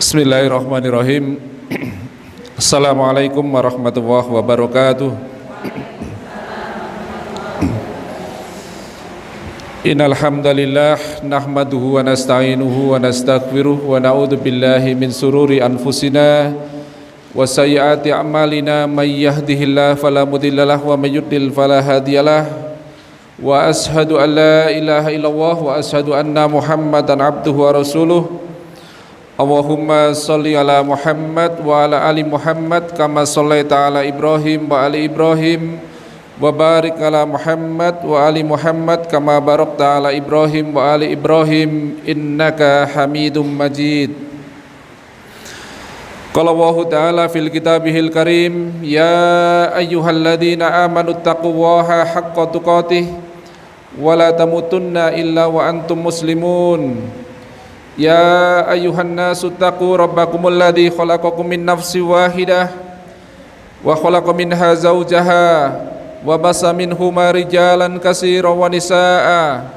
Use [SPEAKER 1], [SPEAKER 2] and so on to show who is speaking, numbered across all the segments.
[SPEAKER 1] Bismillahirrahmanirrahim. Assalamualaikum warahmatullahi wabarakatuh. Innal hamdalillah nahmaduhu wa nasta'inuhu wa nastaghfiruh wa na'udzu billahi min sururi anfusina wa sayyiati a'malina may yahdihillahu fala mudhillalah wa may yudlil fala hadiyalah wa ashhadu an la ilaha illallah wa ashhadu anna Muhammadan abduhu wa rasuluh. Allahumma sholli ala Muhammad wa ala ali Muhammad kama shallaita ala Ibrahim wa ali Ibrahim wa barik ala Muhammad wa ali Muhammad kama barakta ala Ibrahim wa ali Ibrahim innaka Hamidum Majid. Qala Allahu ta'ala fil kitabihil karim ya ayyuhalladzina amanu taqullaha haqqa tuqatih wa la tamutunna illa wa antum muslimun. Ya ayyuhan nasu taqu rabbakumul ladzi khalaqakum min nafsin wahidah wa khalaqa minha zawjaha wa basa minhuma rijalan katsiran wa nisaa'a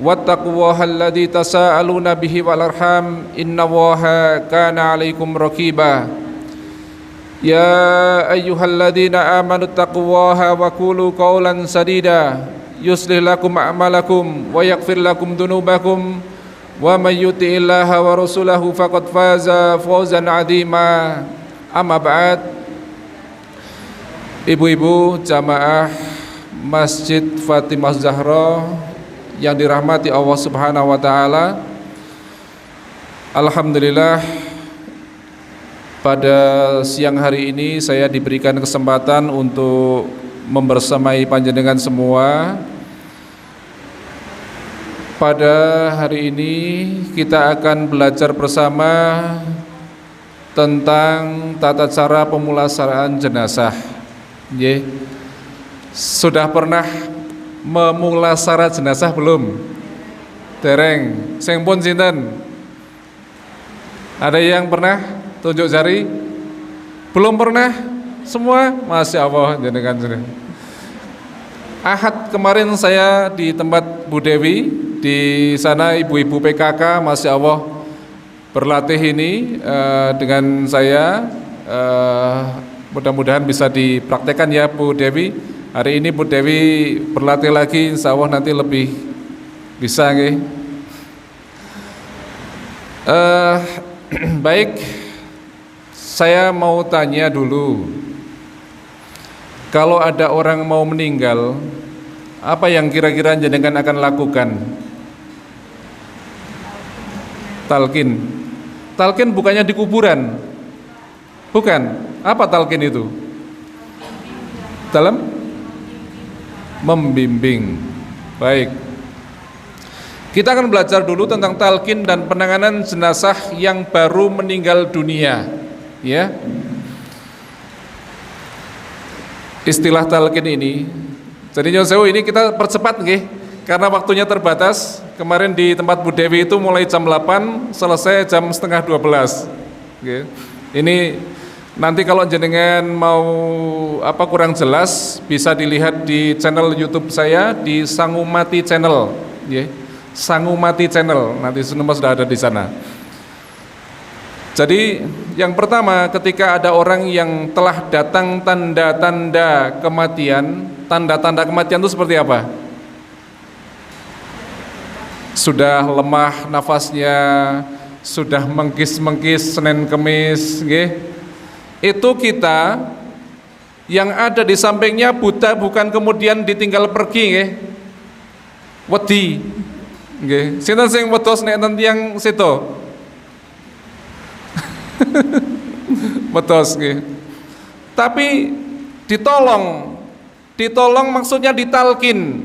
[SPEAKER 1] wattaqullaha alladzi tasaaluna bihi wal arham innallaha kana 'alaikum raqiba. Ya ayyuhalladzina amanu taqullaha wa qulu qawlan sadida yuslih lakum a'malakum wa yaghfir lakum dzunubakum wa may yuti'illaha wa rasulahu faqad faza fawzan 'azima. Amma ba'd. Ibu-ibu jamaah Masjid Fatimah Zahra yang dirahmati Allah Subhanahu wa taala. Alhamdulillah, pada siang hari ini saya diberikan kesempatan untuk membersamai panjenengan semua. Pada hari ini kita akan belajar bersama tentang tata cara pemulasaraan jenazah. Sudah pernah memulasara jenazah belum? Dereng. Sing pun sinten? Ada yang pernah? Tunjuk jari. Belum pernah? Semua? Masya Allah, jenengan. Ahad kemarin saya di tempat Bu Dewi. Di sana ibu-ibu PKK, Masya Allah, berlatih ini dengan saya. Mudah-mudahan bisa dipraktekkan ya Bu Dewi. Hari ini Bu Dewi berlatih lagi, insya Allah nanti lebih bisa. Baik, saya mau tanya dulu. Kalau ada orang mau meninggal, apa yang kira-kira jenengan akan lakukan? Talqin. Talqin bukannya di kuburan. Bukan. Apa talqin itu? Dalam membimbing. Baik. Kita akan belajar dulu tentang talqin dan penanganan jenazah yang baru meninggal dunia, ya. Istilah talqin ini, jadi nyosewu ini kita percepat nggih, karena waktunya terbatas. Kemarin di tempat Bu Dewi itu mulai jam 8, selesai jam setengah 12. Ini nanti kalau jenengan mau kurang jelas, bisa dilihat di channel YouTube saya di Sangumati Channel, Sangumati Channel, nanti semua sudah ada di sana. Jadi yang pertama, ketika ada orang yang telah datang tanda-tanda kematian, tanda-tanda kematian itu seperti apa? Sudah lemah nafasnya, sudah mengkis-mengkis Senin Kemis, itu kita yang ada di sampingnya buta, bukan kemudian ditinggal pergi, wedi, sinten sing wedos nek enten tiyang situ? Wedos, tapi ditolong maksudnya ditalkin,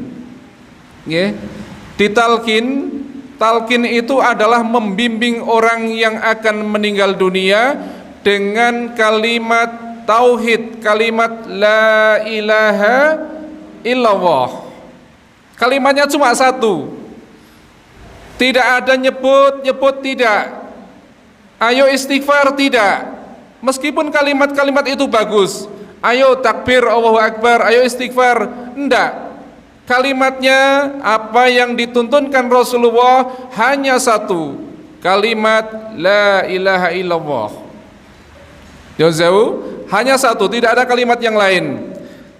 [SPEAKER 1] Talqin itu adalah membimbing orang yang akan meninggal dunia dengan kalimat tauhid, kalimat la ilaha illallah. Kalimatnya cuma satu. Tidak ada nyebut tidak. Ayo istighfar tidak. Meskipun kalimat-kalimat itu bagus. Ayo takbir Allahu Akbar, ayo istighfar, enggak. Kalimatnya apa yang dituntunkan Rasulullah hanya satu, kalimat la ilaha illallah. Jauh, hanya satu, tidak ada kalimat yang lain.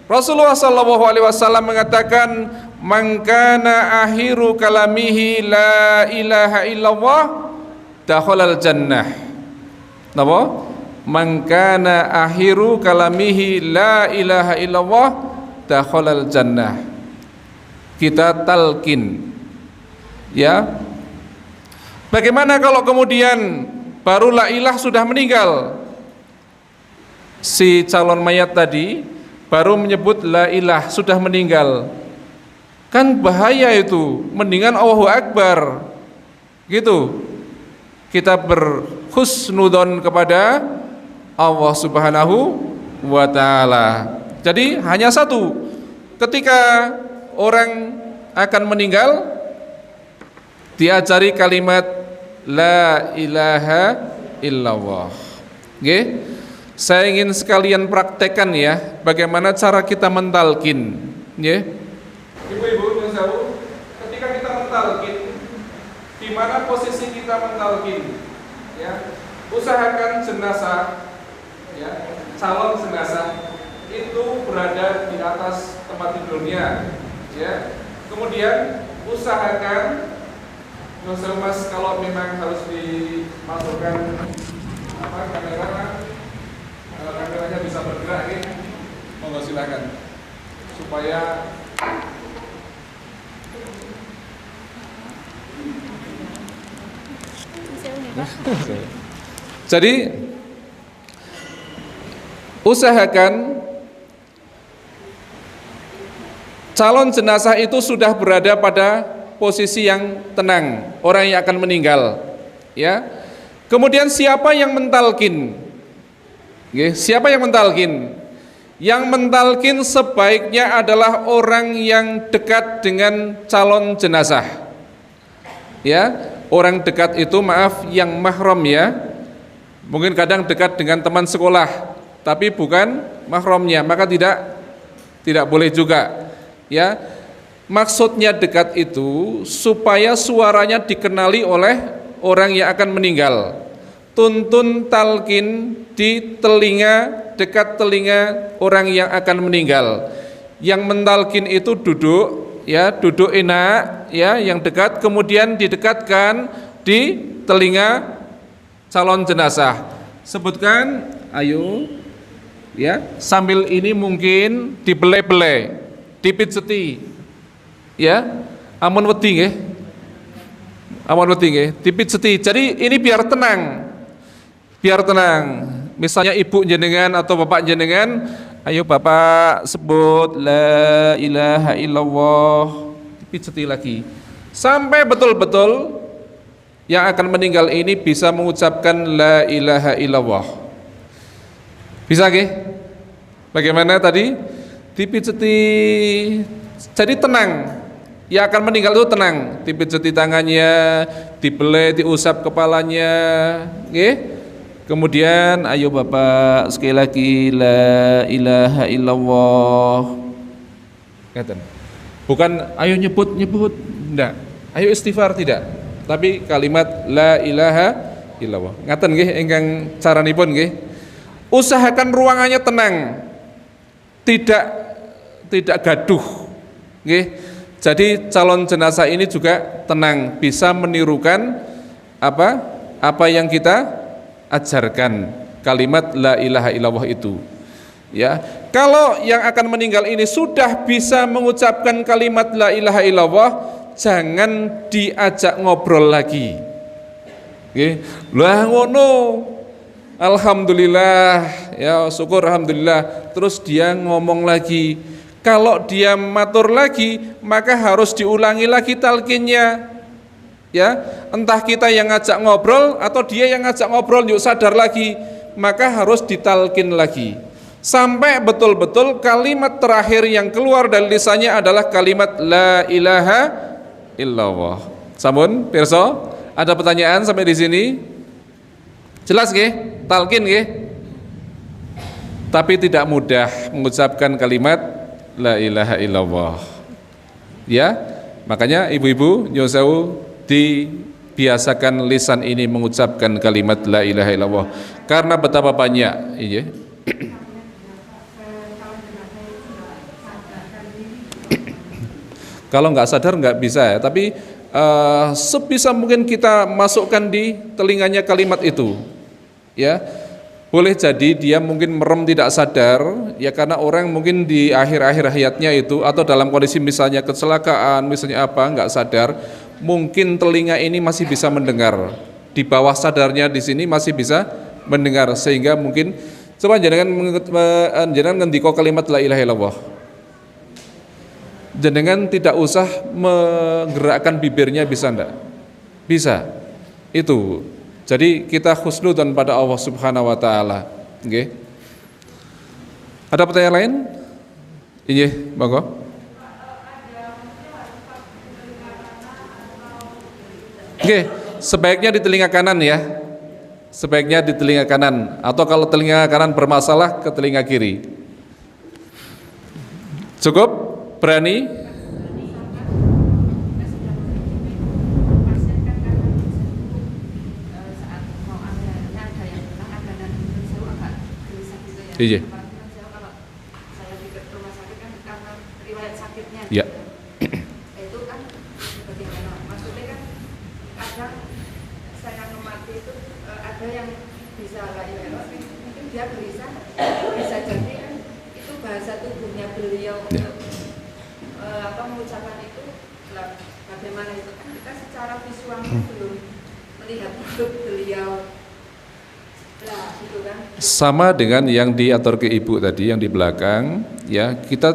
[SPEAKER 1] Rasulullah sallallahu alaihi wasallam mengatakan, "Man kana akhiru kalamihi la ilaha illallah, dakhalal jannah." Napa? Man kana akhiru kalamihi la ilaha illallah, dakhalal jannah. Kita talqin. Ya. Bagaimana kalau kemudian baru la ilah sudah meninggal? Si calon mayat tadi baru menyebut la ilah sudah meninggal, kan bahaya itu, mendingan Allahu Akbar gitu. Kita berhusnudzon kepada Allah Subhanahu wa ta'ala. Jadi hanya satu, ketika orang akan meninggal diajari kalimat la ilaha illallah. Oke? Saya ingin sekalian praktekkan ya, bagaimana cara kita mentalkin, ya. Ibu-ibu yang tahu, ketika kita mentalkin, di mana posisi kita mentalkin, ya. Usahakan jenazah, ya, calon jenazah itu berada di atas tempat tidurnya, ya. Kemudian usahakan, mas, kalau memang harus dimasukkan kameranya bisa bergerak, ya. Monggo silakan supaya jadi usahakan calon jenazah itu sudah berada pada posisi yang tenang, orang yang akan meninggal, ya. Kemudian siapa yang mentalkin? Siapa yang mentalkin? Yang mentalkin sebaiknya adalah orang yang dekat dengan calon jenazah. Ya, orang dekat itu yang mahram ya. Mungkin kadang dekat dengan teman sekolah, tapi bukan mahramnya, maka tidak boleh juga. Ya. Maksudnya dekat itu supaya suaranya dikenali oleh orang yang akan meninggal. Tuntun talqin di telinga, dekat telinga orang yang akan meninggal. Yang mentalqin itu duduk, ya, duduk enak, ya, yang dekat, kemudian didekatkan di telinga calon jenazah. Sebutkan, ayo, ya, sambil ini mungkin dibelai-belai, dipijeti, ya, amun wedi nggih. Amun wedi nggih, dipijeti. Jadi ini biar tenang. Biar tenang. Misalnya ibu jenengan atau bapak jenengan, ayo bapak sebut la ilaha illallah, dipijeti lagi sampai betul-betul yang akan meninggal ini bisa mengucapkan la ilaha illallah. Bisa nggih? Bagaimana tadi? Dipijeti. Jadi tenang. Yang akan meninggal itu tenang, dipijeti tangannya, dibelai, diusap kepalanya, nggih. Kemudian ayo bapak sekali lagi la ilaha illallah. Ngaten. Bukan ayo nyebut, enggak. Ayo istighfar tidak. Tapi kalimat la ilaha illallah. Ngaten nggih ingkang caranipun nggih. Usahakan ruangannya tenang. Tidak gaduh. Nggih. Jadi calon jenazah ini juga tenang, bisa menirukan apa yang kita ajarkan, kalimat la ilaha illallah itu. Ya, kalau yang akan meninggal ini sudah bisa mengucapkan kalimat la ilaha illallah, jangan diajak ngobrol lagi. Nggih. Lah ngono. Alhamdulillah, ya syukur alhamdulillah. Terus dia ngomong lagi. Kalau dia matur lagi, maka harus diulangi lagi talqinnya. Ya, entah kita yang ngajak ngobrol atau dia yang ngajak ngobrol yuk sadar lagi, maka harus ditalqin lagi sampai betul-betul kalimat terakhir yang keluar dari lisannya adalah kalimat la ilaha illallah. Sampun pirsa, ada pertanyaan sampai di sini? Jelas nggih? Talqin nggih? Tapi tidak mudah mengucapkan kalimat la ilaha illallah. Ya, makanya ibu-ibu nyuwun sewu biasakan lisan ini mengucapkan kalimat la ilaha illallah. Karena betapa banyak, iya. Kalau nggak sadar nggak bisa ya, tapi sebisa mungkin kita masukkan di telinganya kalimat itu, ya. Boleh jadi dia mungkin merem tidak sadar, ya karena orang mungkin di akhir-akhir hayatnya itu atau dalam kondisi misalnya kecelakaan, misalnya apa, nggak sadar, mungkin telinga ini masih bisa mendengar, di bawah sadarnya di sini masih bisa mendengar, sehingga mungkin coba jangan ngendiko kalimat la ilaha illallah. Jenengan tidak usah menggerakkan bibirnya, bisa enggak? Bisa. Itu. Jadi kita husnudzon pada Allah Subhanahu wa taala. Nggih. Ada pertanyaan lain? Iya, monggo. Oke, sebaiknya di telinga kanan ya. Sebaiknya di telinga kanan, atau kalau telinga kanan bermasalah ke telinga kiri. Cukup? Berani? Iya. Ya.
[SPEAKER 2] Itu kan bagaimana? Maksudnya kan kadang saya ngemati itu ada yang bisa mungkin dia gelisah, bisa jadi kan itu bahasa tubuhnya beliau untuk mengucapkan itu. Bagaimana itu kan kita secara visualnya belum melihat hidup beliau. Gitu kan.
[SPEAKER 1] Sama dengan yang diatur ke ibu tadi yang di belakang, ya, kita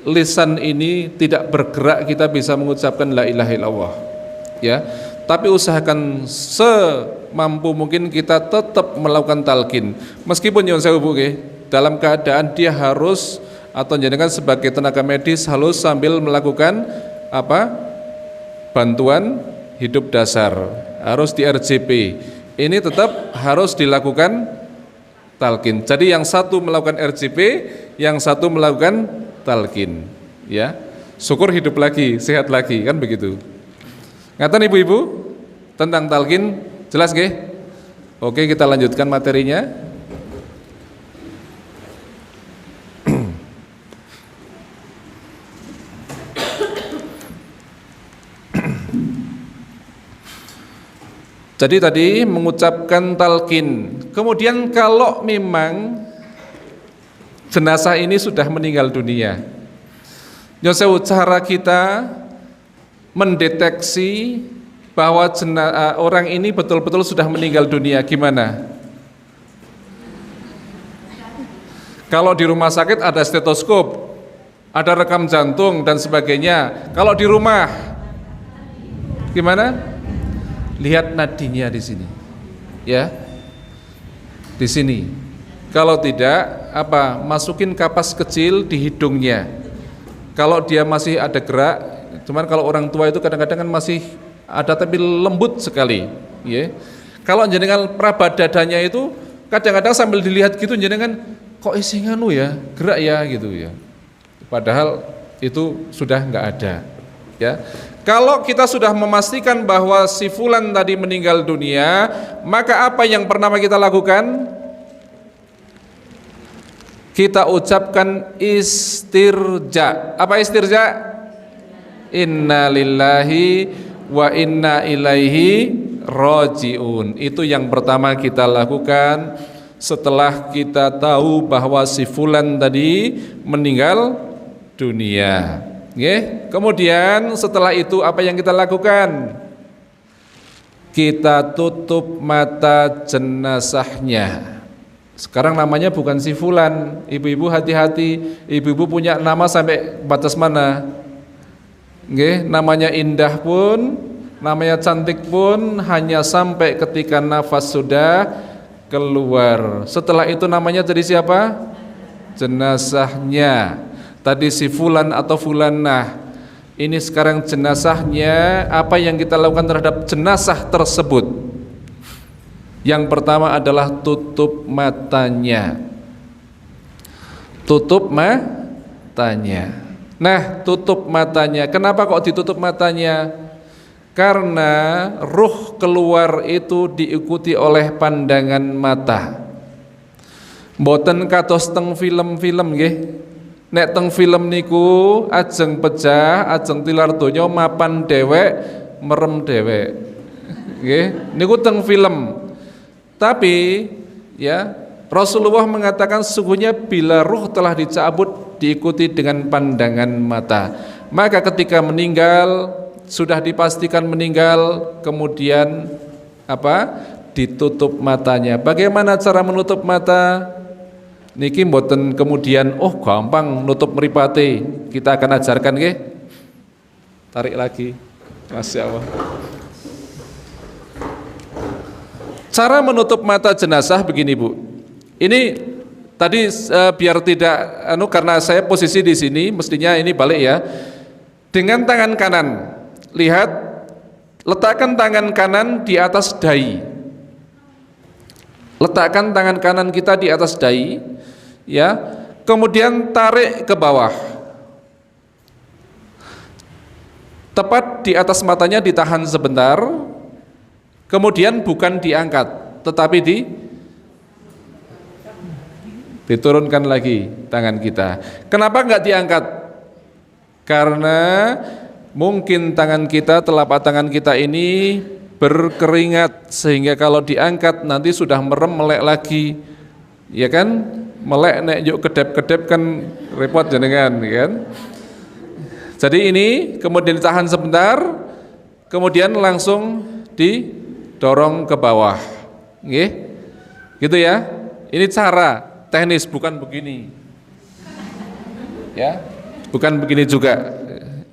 [SPEAKER 1] lisan ini tidak bergerak, kita bisa mengucapkan la ilaha illallah, ya, tapi usahakan semampu mungkin kita tetap melakukan talqin, meskipun yang saya hubungi dalam keadaan dia harus atau jenengan sebagai tenaga medis harus sambil melakukan apa, bantuan hidup dasar, harus di RJP. Ini tetap harus dilakukan talqin. Jadi yang satu melakukan RJP, yang satu melakukan talqin, ya. Syukur hidup lagi, sehat lagi, kan begitu. Ngaten ibu-ibu tentang talqin, jelas nggih? Oke, kita lanjutkan materinya. Jadi tadi mengucapkan talqin. Kemudian kalau memang jenazah ini sudah meninggal dunia, Yosef, cara kita mendeteksi bahwa orang ini betul-betul sudah meninggal dunia gimana? Kalau di rumah sakit ada stetoskop, ada rekam jantung dan sebagainya. Kalau di rumah gimana? Lihat nadinya di sini, ya, di sini. Kalau tidak, apa? Masukin kapas kecil di hidungnya. Kalau dia masih ada gerak, cuman kalau orang tua itu kadang-kadang kan masih ada tapi lembut sekali, ya. Kalau jenengan peraba dadanya itu kadang-kadang sambil dilihat gitu jenengan kok isi nganu ya, gerak ya gitu ya. Padahal itu sudah nggak ada, ya. Kalau kita sudah memastikan bahwa si fulan tadi meninggal dunia, maka apa yang pertama kita lakukan? Kita ucapkan istirja. Apa istirja? Inna lillahi wa inna ilaihi rajiun. Itu yang pertama kita lakukan setelah kita tahu bahwa si fulan tadi meninggal dunia. Nggih. Kemudian setelah itu apa yang kita lakukan? Kita tutup mata jenazahnya. Sekarang namanya bukan si fulan. Ibu-ibu hati-hati. Ibu-ibu punya nama sampai batas mana? Nggih, namanya indah pun, namanya cantik pun hanya sampai ketika nafas sudah keluar. Setelah itu namanya jadi siapa? Jenazahnya. Tadi si fulan atau fulanah. Ini sekarang jenazahnya, apa yang kita lakukan terhadap jenazah tersebut? Yang pertama adalah tutup matanya. Tutup matanya. Nah, tutup matanya. Kenapa kok ditutup matanya? Karena ruh keluar itu diikuti oleh pandangan mata. Mboten kados teng film-film nggih. Nek teng film niku ajeng pecah, ajeng tilar donya mapan dhewek, merem dhewek. Nggih, niku teng film. Tapi ya, Rasulullah mengatakan sesungguhnya bila ruh telah dicabut diikuti dengan pandangan mata. Maka ketika meninggal, sudah dipastikan meninggal, kemudian apa? Ditutup matanya. Bagaimana cara menutup mata? Niki mboten kemudian gampang nutup mripate. Kita akan ajarkan nggih. Tarik lagi. Masya Allah. Cara menutup mata jenazah begini, Bu. Ini tadi biar tidak karena saya posisi di sini, mestinya ini balik ya. Dengan tangan kanan. Lihat, letakkan tangan kanan di atas dahi. Letakkan tangan kanan kita di atas dahi, ya. Kemudian tarik ke bawah. Tepat di atas matanya ditahan sebentar. Kemudian bukan diangkat, tetapi diturunkan lagi tangan kita. Kenapa enggak diangkat? Karena mungkin tangan kita, telapak tangan kita ini berkeringat sehingga kalau diangkat nanti sudah merem melek lagi, ya kan? Melek nek yuk kedep-kedep kan repot jenengan, ya kan? Jadi ini kemudian ditahan sebentar, kemudian langsung didorong ke bawah, nggih? Gitu ya? Ini cara teknis, bukan begini, ya? Bukan begini juga.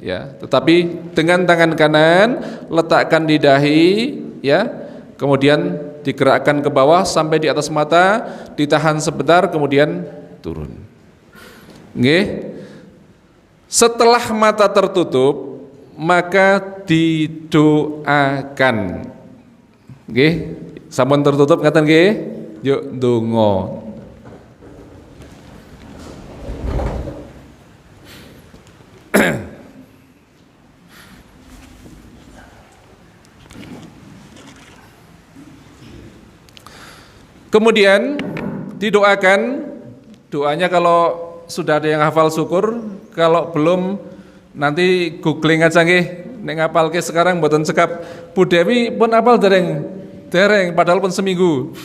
[SPEAKER 1] Ya, tetapi dengan tangan kanan letakkan di dahi, ya, kemudian digerakkan ke bawah sampai di atas mata, ditahan sebentar, kemudian turun. Nggih. Setelah mata tertutup, maka didoakan. Nggih, sampun tertutup ngaten nggih? Yuk ndonga. Kemudian didoakan, doanya kalau sudah ada yang hafal syukur, kalau belum nanti googling aja nggih, nek ngapalke sekarang mboten sekap. Bu Dewi pun hafal dereng padahal pun seminggu.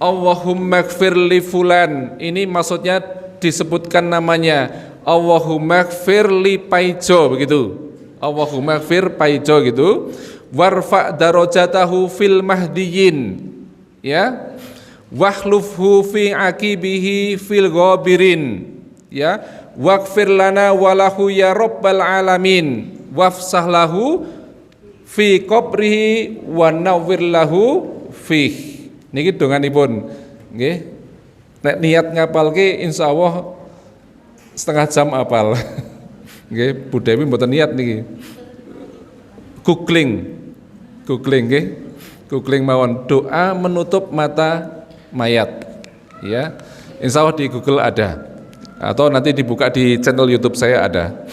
[SPEAKER 1] Allahumma gfir li fulan, ini maksudnya disebutkan namanya. Allahumma gfir li Paijo, begitu. Allahumma gfir Paijo gitu. Warfa darajatahu fil mahdiyin, ya. Wakhlufhu fi akibihi fil ghabirin, ya. Waghfir lana walahu ya rabbal alamin, wafsah lahu fi qabrihi wa nawwir lahu fih. Niki donganipun nggih. Nek niat ngapalke insyaallah setengah jam apal. Nggih, Bu Dewi mboten niat niki. Googling nggih. Googling mawon doa menutup mata mayat, ya. Insya Allah di Google ada, atau nanti dibuka di channel YouTube saya ada.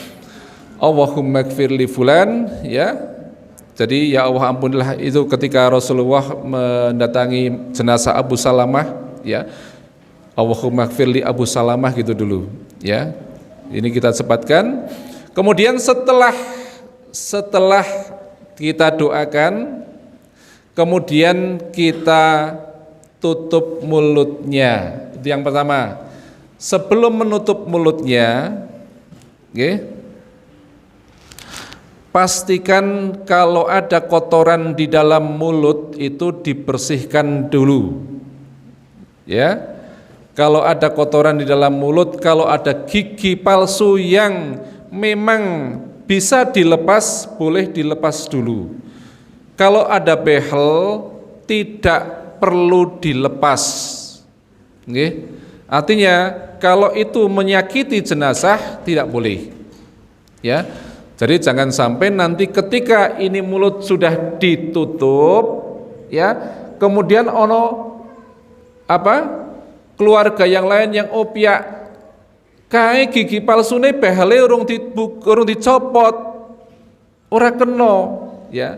[SPEAKER 1] Allahumma gfir li fulan, ya. Jadi ya Allah ampunilah, itu ketika Rasulullah mendatangi jenazah Abu Salamah, ya. Allahumma gfir li Abu Salamah gitu dulu, ya. Ini kita cepatkan. Kemudian setelah kita doakan, kemudian kita tutup mulutnya. Itu yang pertama. Sebelum menutup mulutnya, okay, pastikan kalau ada kotoran di dalam mulut itu dibersihkan dulu. Ya. Kalau ada kotoran di dalam mulut, kalau ada gigi palsu yang memang bisa dilepas, boleh dilepas dulu. Kalau ada behel, tidak perlu dilepas. Nggih. Artinya kalau itu menyakiti jenazah tidak boleh. Ya. Jadi jangan sampai nanti ketika ini mulut sudah ditutup, ya, kemudian keluarga yang lain yang opiak kae gigi palsune behele urung dicopot, ora kena. ya.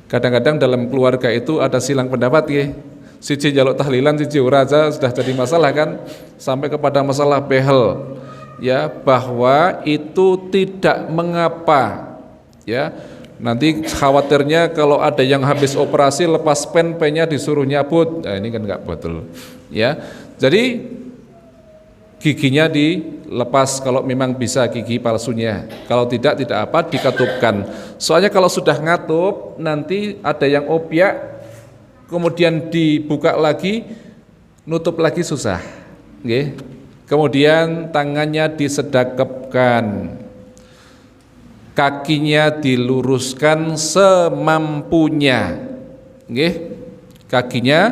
[SPEAKER 1] Kadang-kadang dalam keluarga itu ada silang pendapat ya. Siji njaluk tahlilan, siji ora aja sudah jadi masalah kan, sampai kepada masalah behel ya, bahwa itu tidak mengapa ya. Nanti khawatirnya kalau ada yang habis operasi lepas pennya disuruh nyabut, nah ini kan nggak betul ya. Jadi giginya dilepas kalau memang bisa gigi palsunya, kalau tidak apa, dikatupkan. Soalnya kalau sudah ngatup nanti ada yang opiak, kemudian dibuka lagi, nutup lagi susah. Nggih. Kemudian tangannya disedekapkan, kakinya diluruskan semampunya. Nggih. Kakinya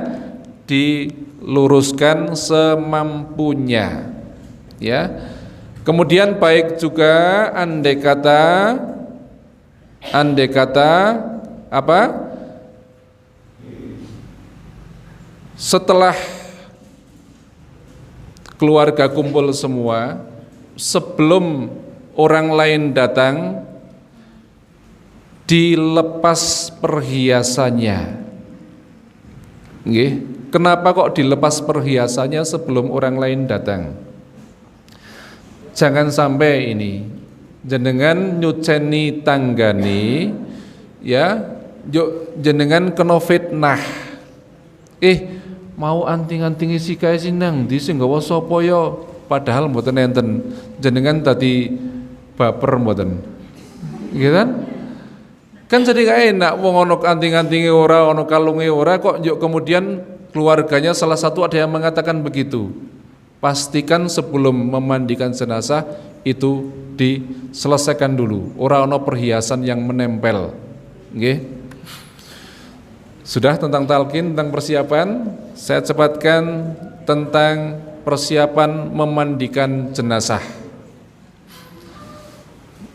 [SPEAKER 1] diluruskan semampunya. Ya. Kemudian baik juga andai kata apa? Setelah keluarga kumpul semua, sebelum orang lain datang, dilepas perhiasannya. Nggih. Kenapa kok dilepas perhiasannya sebelum orang lain datang? Jangan sampai ini jenengan nyuceni tanggani ya, yuk jenengan kena fitnah. Mau anting-antingi si kae sinang ndi sing nggawa sapa ya, padahal mboten enten. Jenengan tadi baper mboten. Nggih kan? Kan jadi gak enak wong ana anting-antingi ora, ana kalunge ora, kok yuk kemudian keluarganya salah satu ada yang mengatakan begitu. Pastikan sebelum memandikan jenazah itu diselesaikan dulu. Ora ana perhiasan yang menempel. Nggih. Sudah tentang talqin, tentang persiapan, saya cepatkan tentang persiapan memandikan jenazah.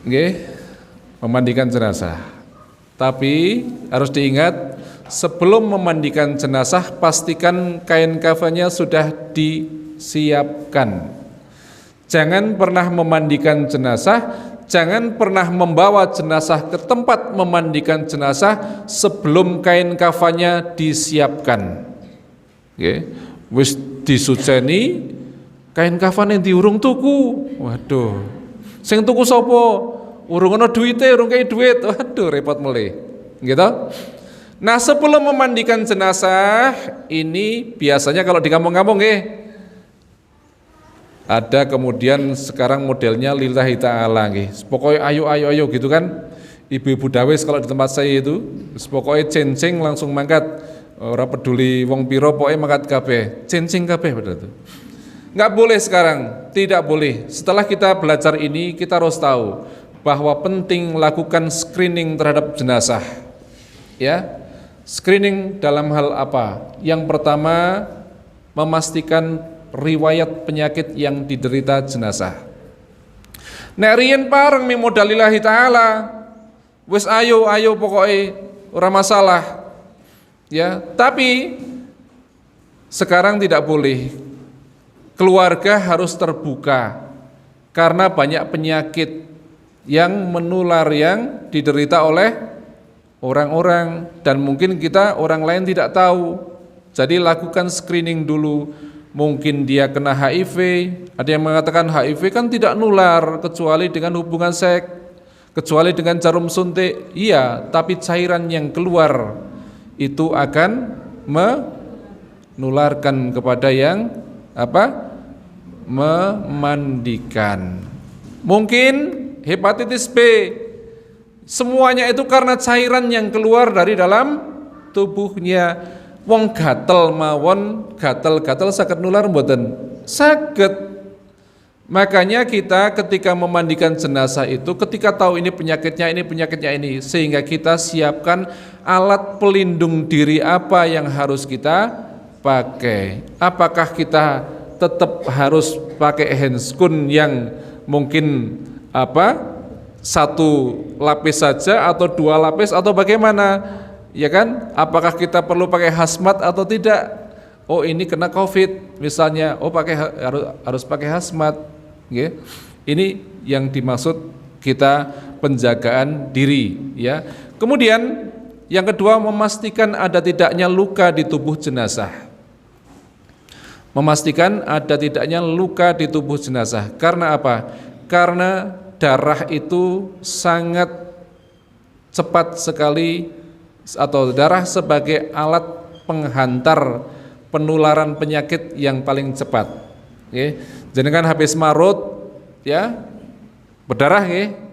[SPEAKER 1] Nggih. Memandikan jenazah. Tapi harus diingat, sebelum memandikan jenazah pastikan kain kafannya sudah disiapkan. Jangan pernah memandikan jenazah, jangan pernah membawa jenazah ke tempat memandikan jenazah sebelum kain kafannya disiapkan. Nggih, wis disuceni, kain kafane diurung tuku. Waduh. Sing tuku sapa? Urung ana duwite, urung kei duit. Waduh, repot mulai. Gitu. Nah, sebelum memandikan jenazah ini biasanya kalau di kampung-kampung ada kemudian sekarang modelnya lillahi ta'ala nggih. Pokoknya ayo gitu kan. Ibu-ibu dawes kalau di tempat saya itu, pokoknya cencing langsung mangkat. Ora peduli wong piro pokoknya mangkat kabeh. Cencing kabeh betul itu. Enggak boleh sekarang, tidak boleh. Setelah kita belajar ini kita harus tahu bahwa penting lakukan screening terhadap jenazah. Ya. Screening dalam hal apa? Yang pertama, memastikan riwayat penyakit yang diderita jenazah. Nek riyen pareng mi modalillahi taala, wis ayo pokoknya ora masalah. Ya, tapi sekarang tidak boleh. Keluarga harus terbuka karena banyak penyakit yang menular yang diderita oleh orang-orang dan mungkin kita orang lain tidak tahu. Jadi lakukan screening dulu. Mungkin dia kena HIV, ada yang mengatakan HIV kan tidak nular kecuali dengan hubungan seks, kecuali dengan jarum suntik. Iya, tapi cairan yang keluar itu akan menularkan kepada yang memandikan. Mungkin hepatitis B, semuanya itu karena cairan yang keluar dari dalam tubuhnya. Wong gatel mawon, gatel saged nular mboten? Saged. Makanya kita ketika memandikan jenazah itu, ketika tahu ini penyakitnya ini, sehingga kita siapkan alat pelindung diri apa yang harus kita pakai. Apakah kita tetap harus pakai handscoon yang mungkin satu lapis saja atau dua lapis atau bagaimana? Ya kan? Apakah kita perlu pakai hazmat atau tidak? Oh, ini kena COVID misalnya. Oh, harus pakai hazmat. Okay. Ini yang dimaksud kita penjagaan diri, ya. Kemudian yang kedua, memastikan ada tidaknya luka di tubuh jenazah. Memastikan ada tidaknya luka di tubuh jenazah. Karena apa? Karena darah itu sangat cepat sekali, atau darah sebagai alat penghantar penularan penyakit yang paling cepat. Oke. Jadi kan habis marut, ya, berdarah, ya.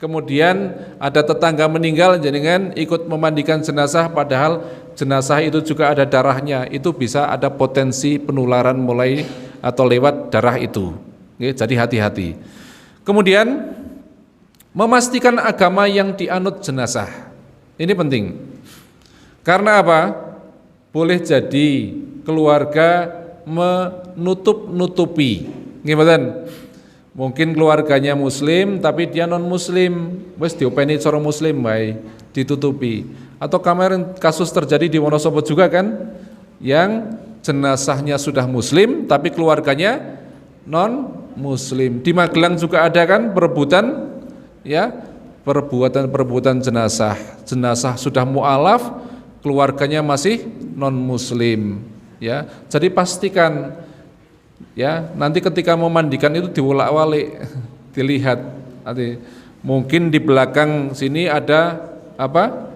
[SPEAKER 1] Kemudian ada tetangga meninggal, jenengan ikut memandikan jenazah, padahal jenazah itu juga ada darahnya, itu bisa ada potensi penularan mulai atau lewat darah itu. Oke, jadi hati-hati. Kemudian memastikan agama yang dianut jenazah, ini penting. Karena apa? Boleh jadi keluarga menutup-nutupi, gimana? Mungkin keluarganya muslim tapi dia non muslim, wes diopeni cara muslim bae, ditutupi. Atau kemarin kasus terjadi di Wonosobo juga kan, yang jenazahnya sudah muslim tapi keluarganya non muslim. Di Magelang juga ada kan perebutan, ya, perebutan jenazah. Jenazah sudah mualaf, keluarganya masih non muslim, ya. Jadi pastikan, ya, nanti ketika memandikan itu diwolak-walik, dilihat. Nanti mungkin di belakang sini ada apa?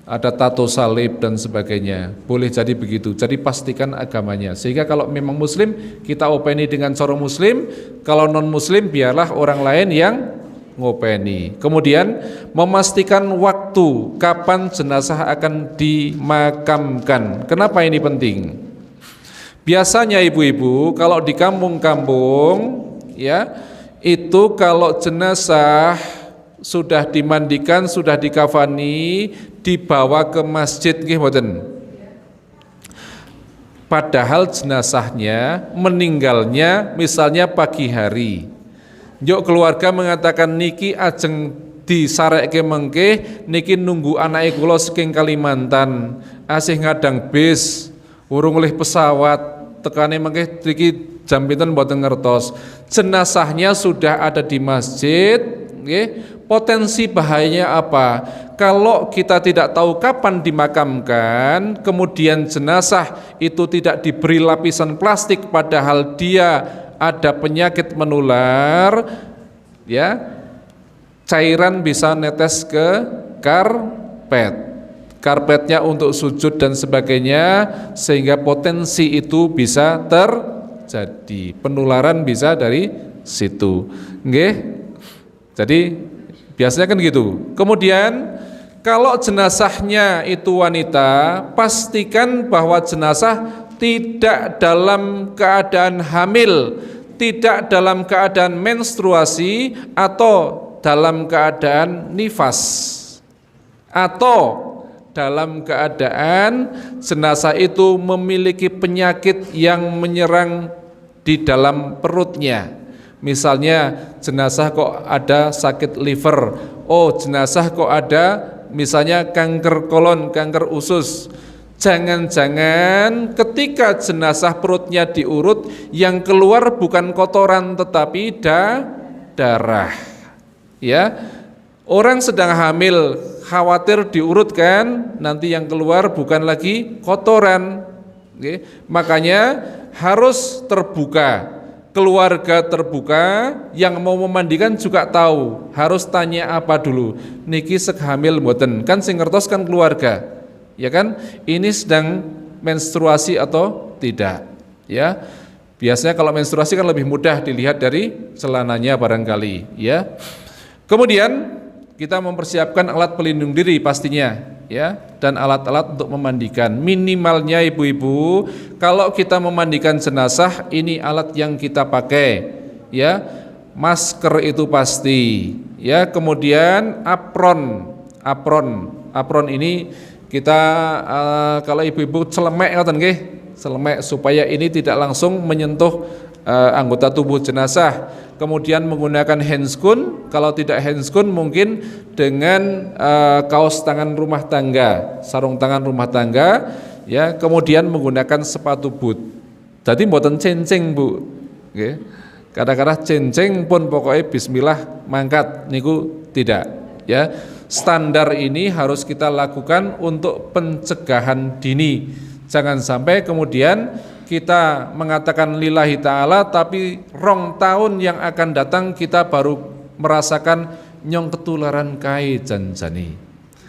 [SPEAKER 1] Ada tato salib dan sebagainya. Boleh jadi begitu. Jadi pastikan agamanya. Sehingga kalau memang muslim, kita openi dengan cara muslim. Kalau non muslim, biarlah orang lain yang ngopeni. Kemudian memastikan waktu kapan jenazah akan dimakamkan. Kenapa ini penting? Biasanya ibu-ibu kalau di kampung-kampung, ya, itu kalau jenazah sudah dimandikan, sudah dikafani, dibawa ke masjid nggih mboten. Padahal jenazahnya meninggalnya misalnya pagi hari. Yuk keluarga mengatakan niki ajeng disarekke mengke, niki nunggu anake kula saking Kalimantan, asih ngadang bis, urung oleh pesawat. Tekane mengke iki jam pinten mboten ngertos. Jenazahnya sudah ada di masjid, nggih. Potensi bahayanya apa? Kalau kita tidak tahu kapan dimakamkan, kemudian jenazah itu tidak diberi lapisan plastik padahal dia ada penyakit menular, ya. Cairan bisa netes ke karpet. Karpetnya untuk sujud dan sebagainya, sehingga potensi itu bisa terjadi, penularan bisa dari situ, nggih. Jadi biasanya kan gitu. Kemudian kalau jenazahnya itu wanita, pastikan bahwa jenazah tidak dalam keadaan hamil, tidak dalam keadaan menstruasi atau dalam keadaan nifas, atau dalam keadaan jenazah itu memiliki penyakit yang menyerang di dalam perutnya. Misalnya jenazah kok ada sakit liver, oh jenazah kok ada misalnya kanker kolon, kanker usus. Jangan-jangan ketika jenazah perutnya diurut, yang keluar bukan kotoran tetapi darah. Ya, orang sedang hamil khawatir diurut kan, nanti yang keluar bukan lagi kotoran. Oke. Makanya harus terbuka, keluarga terbuka, yang mau memandikan juga tahu, harus tanya apa dulu, niki sek hamil mboten, kan sing ngertos kan keluarga, ya kan, ini sedang menstruasi atau tidak, ya. Biasanya kalau menstruasi kan lebih mudah dilihat dari celananya barangkali, ya. Kemudian kita mempersiapkan alat pelindung diri pastinya, ya, dan alat-alat untuk memandikan. Minimalnya ibu-ibu, kalau kita memandikan jenazah, ini alat yang kita pakai, ya. Masker itu pasti, ya. Kemudian apron ini kita kalau ibu-ibu celemek ngoten nggih, celemek supaya ini tidak langsung menyentuh anggota tubuh jenazah. Kemudian menggunakan handscoon, kalau tidak handscoon mungkin dengan kaos tangan rumah tangga, sarung tangan rumah tangga, ya. Kemudian menggunakan sepatu boot. Jadi mboten cenceng Bu, okay. Kadang-kadang cincing pun pokoknya bismillah mangkat niku tidak, ya. Standar ini harus kita lakukan untuk pencegahan dini. Jangan sampai kemudian kita mengatakan lillahi ta'ala tapi rong tahun yang akan datang kita baru merasakan nyong ketularan kai janjani.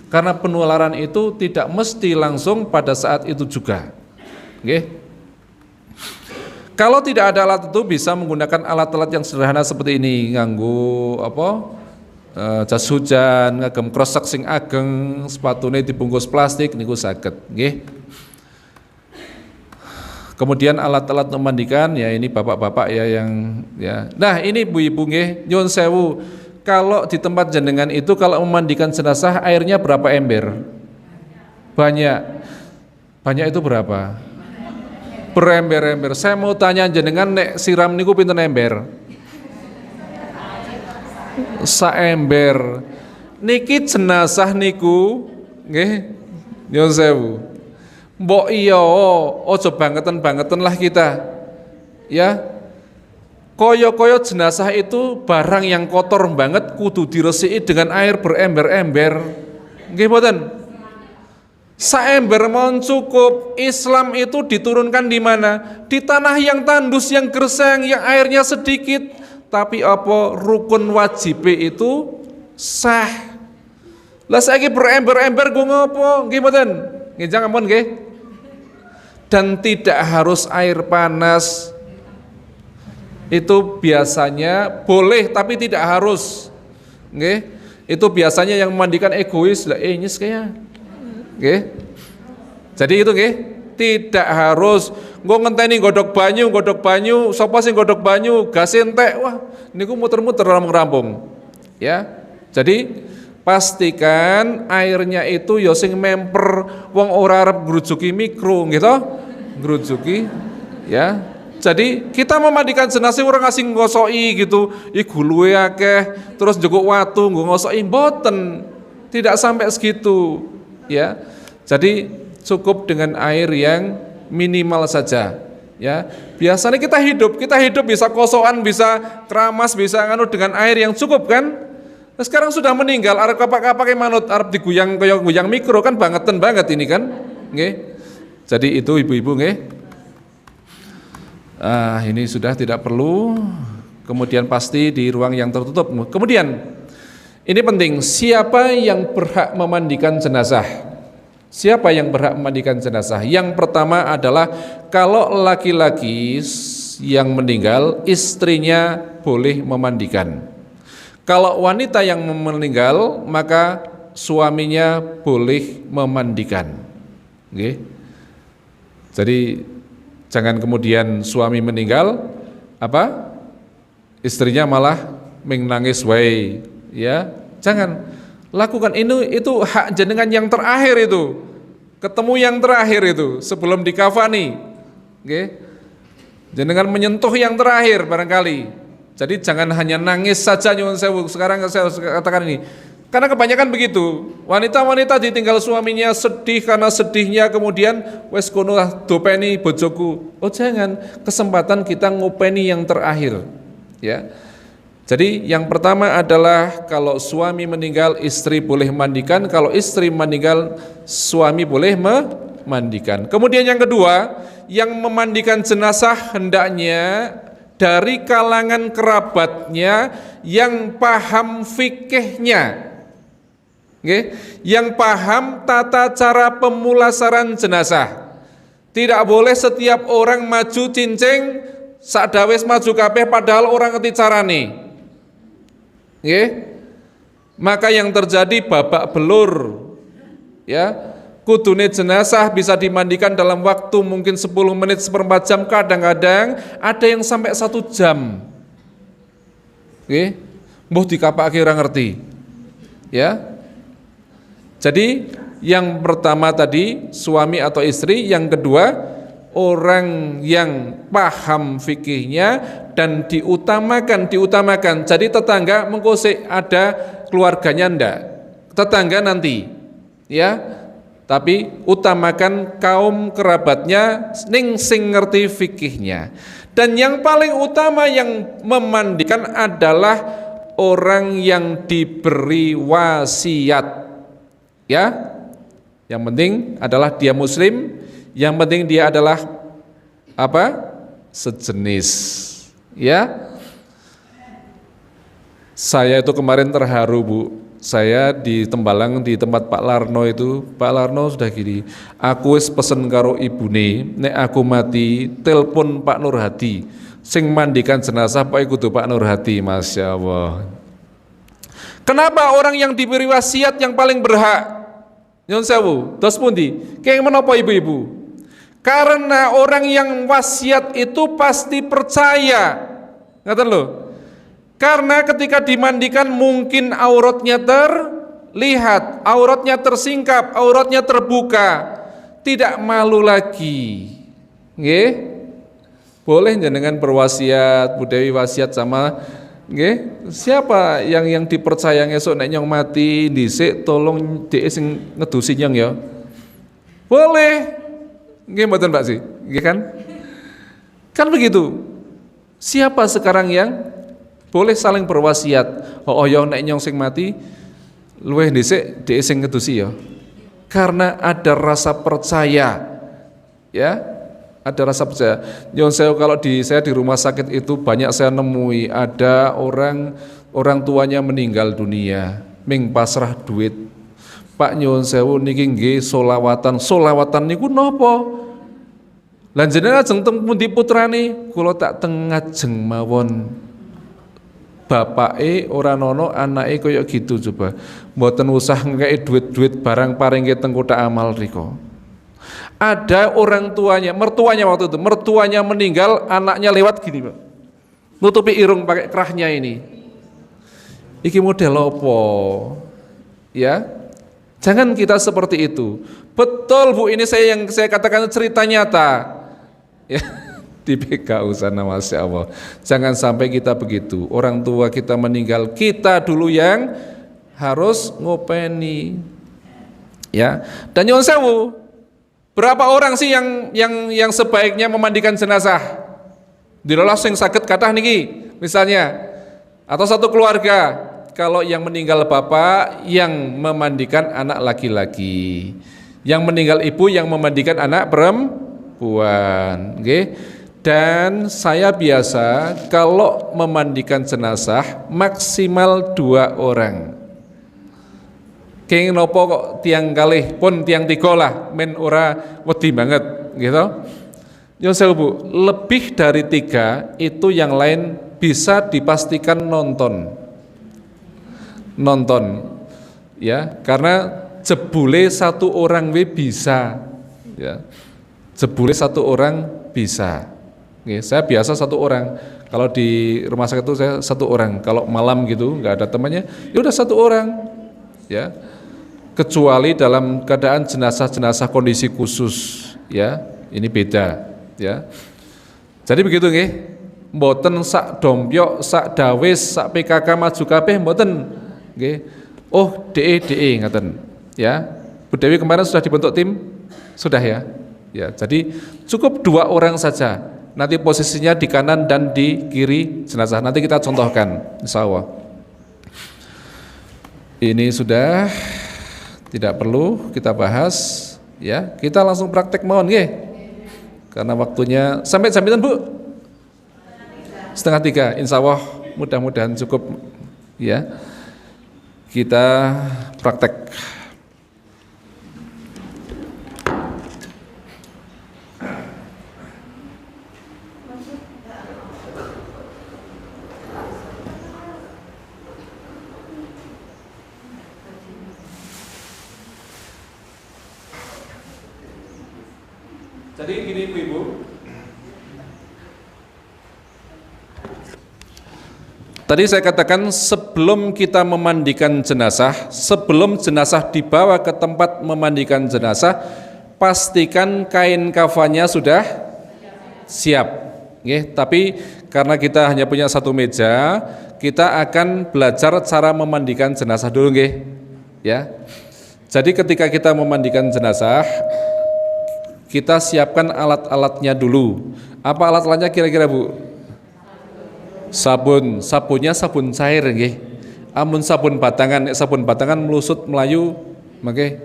[SPEAKER 1] Karena penularan itu tidak mesti langsung pada saat itu juga. Nggih. Kalau tidak ada alat itu bisa menggunakan alat-alat yang sederhana seperti ini, nganggo jas hujan, ngagem krosak sing ageng, sepatune dibungkus plastik niku saged, nggih. Kemudian alat-alat memandikan ya ini bapak-bapak ya yang ya. Nah, ini ibu-ibu nggih, nyuwun sewu. Kalau di tempat jenengan itu kalau memandikan jenazah airnya berapa ember? Banyak. Banyak itu berapa? Berember-ember. Saya mau tanya jenengan nek siram niku pinten ember? Saember. Niki jenazah niku nggih nyuwun sewu. Mbok iya ojo bangetan-bangetan lah kita. Ya. Koyo-koyo jenazah itu barang yang kotor banget kudu diresiki dengan air berember-ember. Nggih mboten? Saember mon cukup. Islam itu diturunkan di mana? Di tanah yang tandus, yang gersang, yang airnya sedikit. Tapi apa rukun wajib itu sah. Lah saiki berember-ember go ngopo? Nggih mboten? Nggih jangan ampun nggih. Dan tidak harus air panas. Itu biasanya boleh tapi tidak harus. Nggih. Itu biasanya yang memandikan egois lah nyes kaya. Nggih. Jadi itu nggih, tidak harus nggo ngenteni godhog banyu, sapa sing godhog banyu, gas entek. Wah, niku muter-muter rampung-rampung. Ya. Jadi pastikan airnya itu ya sing memper wong ora arep ngrujuki mikro gitu. Ngrujuki ya. Jadi kita memandikan jenazah orang ngasih ngosoki gitu, guluwe akeh, terus njukuk watu nggo ngosoki mboten. Tidak sampai segitu, ya. Jadi cukup dengan air yang minimal saja, ya. Biasanya kita hidup bisa kosokan, bisa keramas, bisa nganu dengan air yang cukup kan? Nah, sekarang sudah meninggal, arep kapak-kapake manut, arep diguyang kaya guyang mikro kan bangetan banget ini kan, nggih. Jadi itu ibu-ibu nggih. Ini sudah tidak perlu. Kemudian pasti di ruang yang tertutup. Kemudian ini penting, siapa yang berhak memandikan jenazah? Siapa yang berhak memandikan jenazah? Yang pertama adalah kalau laki-laki yang meninggal, istrinya boleh memandikan. Kalau wanita yang meninggal, maka suaminya boleh memandikan. Oke. Jadi jangan kemudian suami meninggal istrinya malah menangis wae, ya. Jangan lakukan itu hak jenengan yang terakhir itu. Ketemu yang terakhir itu sebelum dikafani. Nggih. Jenengan menyentuh yang terakhir barangkali. Jadi jangan hanya nangis saja nyuwun sewu. Sekarang saya katakan ini. Karena kebanyakan begitu, wanita-wanita ditinggal suaminya sedih karena sedihnya, kemudian wes kono dopeni bojoku. Oh jangan, kesempatan kita ngopeni yang terakhir, ya. Jadi yang pertama adalah kalau suami meninggal istri boleh mandikan, kalau istri meninggal suami boleh memandikan. Kemudian yang kedua, yang memandikan jenazah hendaknya dari kalangan kerabatnya yang paham fikihnya. Yang paham tata cara pemulasaran jenazah. Tidak boleh setiap orang maju cincing sakdawes maju kabeh padahal orang ngerti carane. Maka yang terjadi babak belur. Ya, kudune jenazah bisa dimandikan dalam waktu mungkin 10 menit, seperempat jam, kadang-kadang ada yang sampai 1 jam. Mbuh dikapake ora ngerti. Ya. Jadi yang pertama tadi suami atau istri, yang kedua orang yang paham fikihnya dan diutamakan. Jadi tetangga mengkosek ada keluarganya ndak, tetangga nanti, ya tapi utamakan kaum kerabatnya sing ngerti fikihnya. Dan yang paling utama yang memandikan adalah orang yang diberi wasiat. Ya. Yang penting adalah dia muslim, yang penting dia adalah apa? Sejenis. Ya. Saya itu kemarin terharu, Bu. Saya di Tembalang di tempat Pak Larno itu, Pak Larno sudah gini, aku wis pesen karo ibune, nek aku mati telepon Pak Nurhadi, sing mandikan jenazah Pak kudu Pak Nurhadi. Masya Allah. Kenapa orang yang diberi wasiat yang paling berhak? Nyun sewu, dos pundi? Kenging menapa ibu-ibu? Karena orang yang wasiat itu pasti percaya. Ngaten lho. Karena ketika dimandikan mungkin auratnya terlihat, auratnya tersingkap, auratnya terbuka, tidak malu lagi. Nggih? Boleh jenengan berwasiat, Bu Dewi wasiat sama nggih, siapa yang dipercaya esuk nek nyong mati dhisik tolong dhek sing ngedusi nyong ya. Boleh. Nggih mboten Pak sih? Nggih kan? Kan begitu. Siapa sekarang yang boleh saling berwasiat? Oh ya nek nyong sing mati luwih dhisik dhek sing ngedusi ya. Karena ada rasa percaya. Ya. Ada rasa percaya. Nyong sewu kalau saya di rumah sakit itu banyak saya nemui ada orang tuanya meninggal dunia, ming pasrah duit. Pak nyuwun sewu niki nggih solawatan niku napa? Lan jenengan ajeng teng pundi putrane? Kula tak teng ngajeng mawon. Bapake ora nono, anake kaya gitu coba. Mboten usah ngekeki duit-duit barang paringke teng kotak amal riko. Ada orang tuanya, mertuanya waktu itu, mertuanya meninggal, anaknya lewat gini, Pak. Nutupi irung pakai kerahnya ini. Iki model apa? Ya. Jangan kita seperti itu. Betul Bu, ini yang saya katakan cerita nyata. Ya. Di PKU sana, Masya Allah. Jangan sampai kita begitu. Orang tua kita meninggal, kita dulu yang harus ngopeni. Ya. Dan nyuwun sewu, berapa orang sih yang sebaiknya memandikan jenazah? Dilolos yang sakit kathah niki, misalnya, atau satu keluarga. Kalau yang meninggal bapak yang memandikan anak laki-laki, yang meninggal ibu yang memandikan anak perempuan, okay? Dan saya biasa kalau memandikan jenazah maksimal 2 orang. Kenging nopo kok tiang kalih pun tiang 3 lah, men ora wedi banget, gitu. Nyuwun sewu Bu, lebih dari 3 itu yang lain bisa dipastikan nonton, ya, karena jebule 1 orang bisa, ya, jebule 1 orang bisa. Oke, saya biasa 1 orang. Kalau di rumah sakit itu saya 1 orang. Kalau malam gitu nggak ada temannya, ya udah 1 orang, ya. Kecuali dalam keadaan jenazah-jenazah kondisi khusus, ya, ini beda, ya. Jadi begitu nggih, mboten sak dompyok, sak dawis, sak PKK maju kabeh mboten, nggih. Oh, DE ngaten, ya. Bu Dewi kemarin sudah dibentuk tim, sudah ya. Ya, jadi cukup 2 orang saja. Nanti posisinya di kanan dan di kiri jenazah. Nanti kita contohkan, insya Allah. Ini sudah tidak perlu kita bahas, ya. Kita langsung praktek mawon nggih. Karena waktunya sampai jam pinten, Bu? 2:30. Insya Allah mudah-mudahan cukup, ya. Kita praktek. Jadi gini Ibu, tadi saya katakan sebelum kita memandikan jenazah, sebelum jenazah dibawa ke tempat memandikan jenazah, pastikan kain kafannya sudah siap. Tapi karena kita hanya punya 1 meja, kita akan belajar cara memandikan jenazah dulu, ya. Jadi ketika kita memandikan jenazah, kita siapkan alat-alatnya dulu. Apa alat-alatnya kira-kira Bu? Sabun, sabunnya sabun cair nggih. Amun sabun batangan melusut melayu, nggih.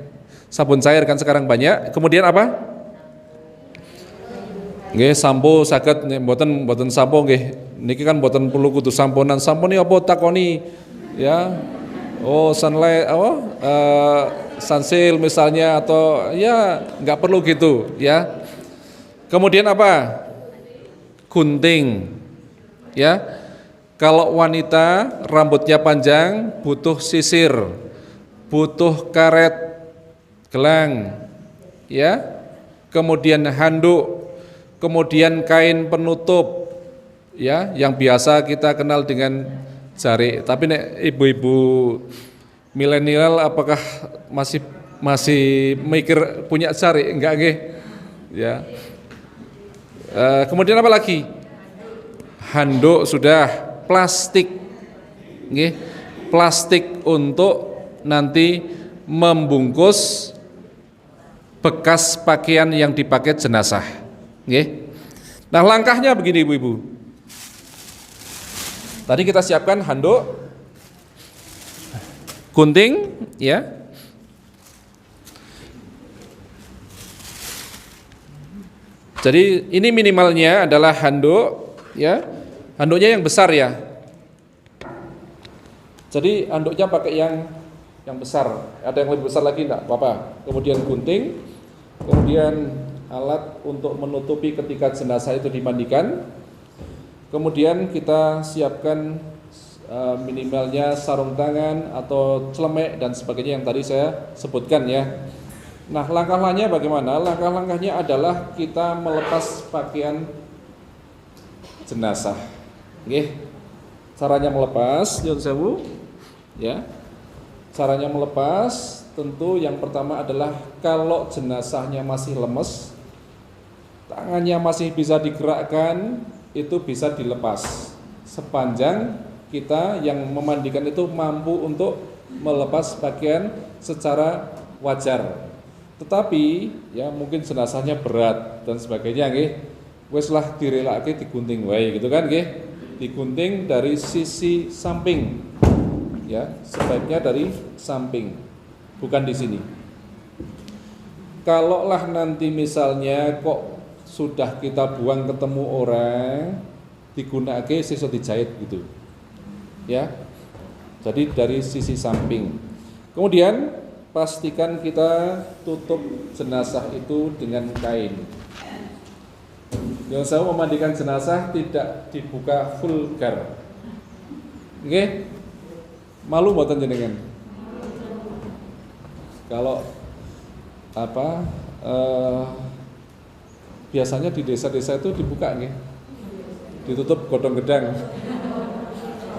[SPEAKER 1] Sabun cair kan sekarang banyak. Kemudian apa? Nggih, sampo saged mboten sampo nggih. Niki kan mboten perlu kudu samponan. Sampone apa takoni ya. Oh, sunlight Sunsil misalnya atau ya nggak perlu gitu ya. Kemudian apa? Gunting. Ya. Kalau wanita rambutnya panjang butuh sisir, butuh karet gelang, ya. Kemudian handuk, kemudian kain penutup, ya, yang biasa kita kenal dengan jarik. Tapi nek ibu-ibu milenial apakah masih mikir punya jarik? Enggak nggih. Ya. Kemudian apa lagi? Handuk sudah, plastik. Nggih. Plastik untuk nanti membungkus bekas pakaian yang dipakai jenazah. Nggih. Nah, langkahnya begini Ibu-ibu. Tadi kita siapkan handuk, gunting, ya. Jadi ini minimalnya adalah handuk, ya. Handuknya yang besar ya. Jadi handuknya pakai yang besar. Ada yang lebih besar lagi enggak? Apa-apa. Kemudian gunting, kemudian alat untuk menutupi ketika jenazah itu dimandikan. Kemudian kita siapkan minimalnya sarung tangan atau celemek dan sebagainya yang tadi saya sebutkan ya. Nah, langkah-langkahnya bagaimana? Langkah-langkahnya adalah kita melepas pakaian jenazah. Nggih. Caranya melepas, nyuwun sewu. Ya. Caranya melepas tentu yang pertama adalah kalau jenazahnya masih lemes, tangannya masih bisa digerakkan, itu bisa dilepas sepanjang kita yang memandikan itu mampu untuk melepas pakaian secara wajar. Tetapi ya mungkin jenazahnya berat dan sebagainya nggih. Wis lah direlake digunting wae gitu kan nggih. Digunting dari sisi samping. Ya, sebaiknya dari samping. Bukan di sini. Kalaulah nanti misalnya kok sudah kita buang ketemu orang, digunakan sisa dijahit gitu. Ya. Jadi dari sisi samping. Kemudian pastikan kita tutup jenazah itu dengan kain. Yang saya memandikan jenazah tidak dibuka vulgar. Oke? Malu mboten jenengan? Kalau biasanya di desa-desa itu dibuka nggih. Ditutup godong gedang.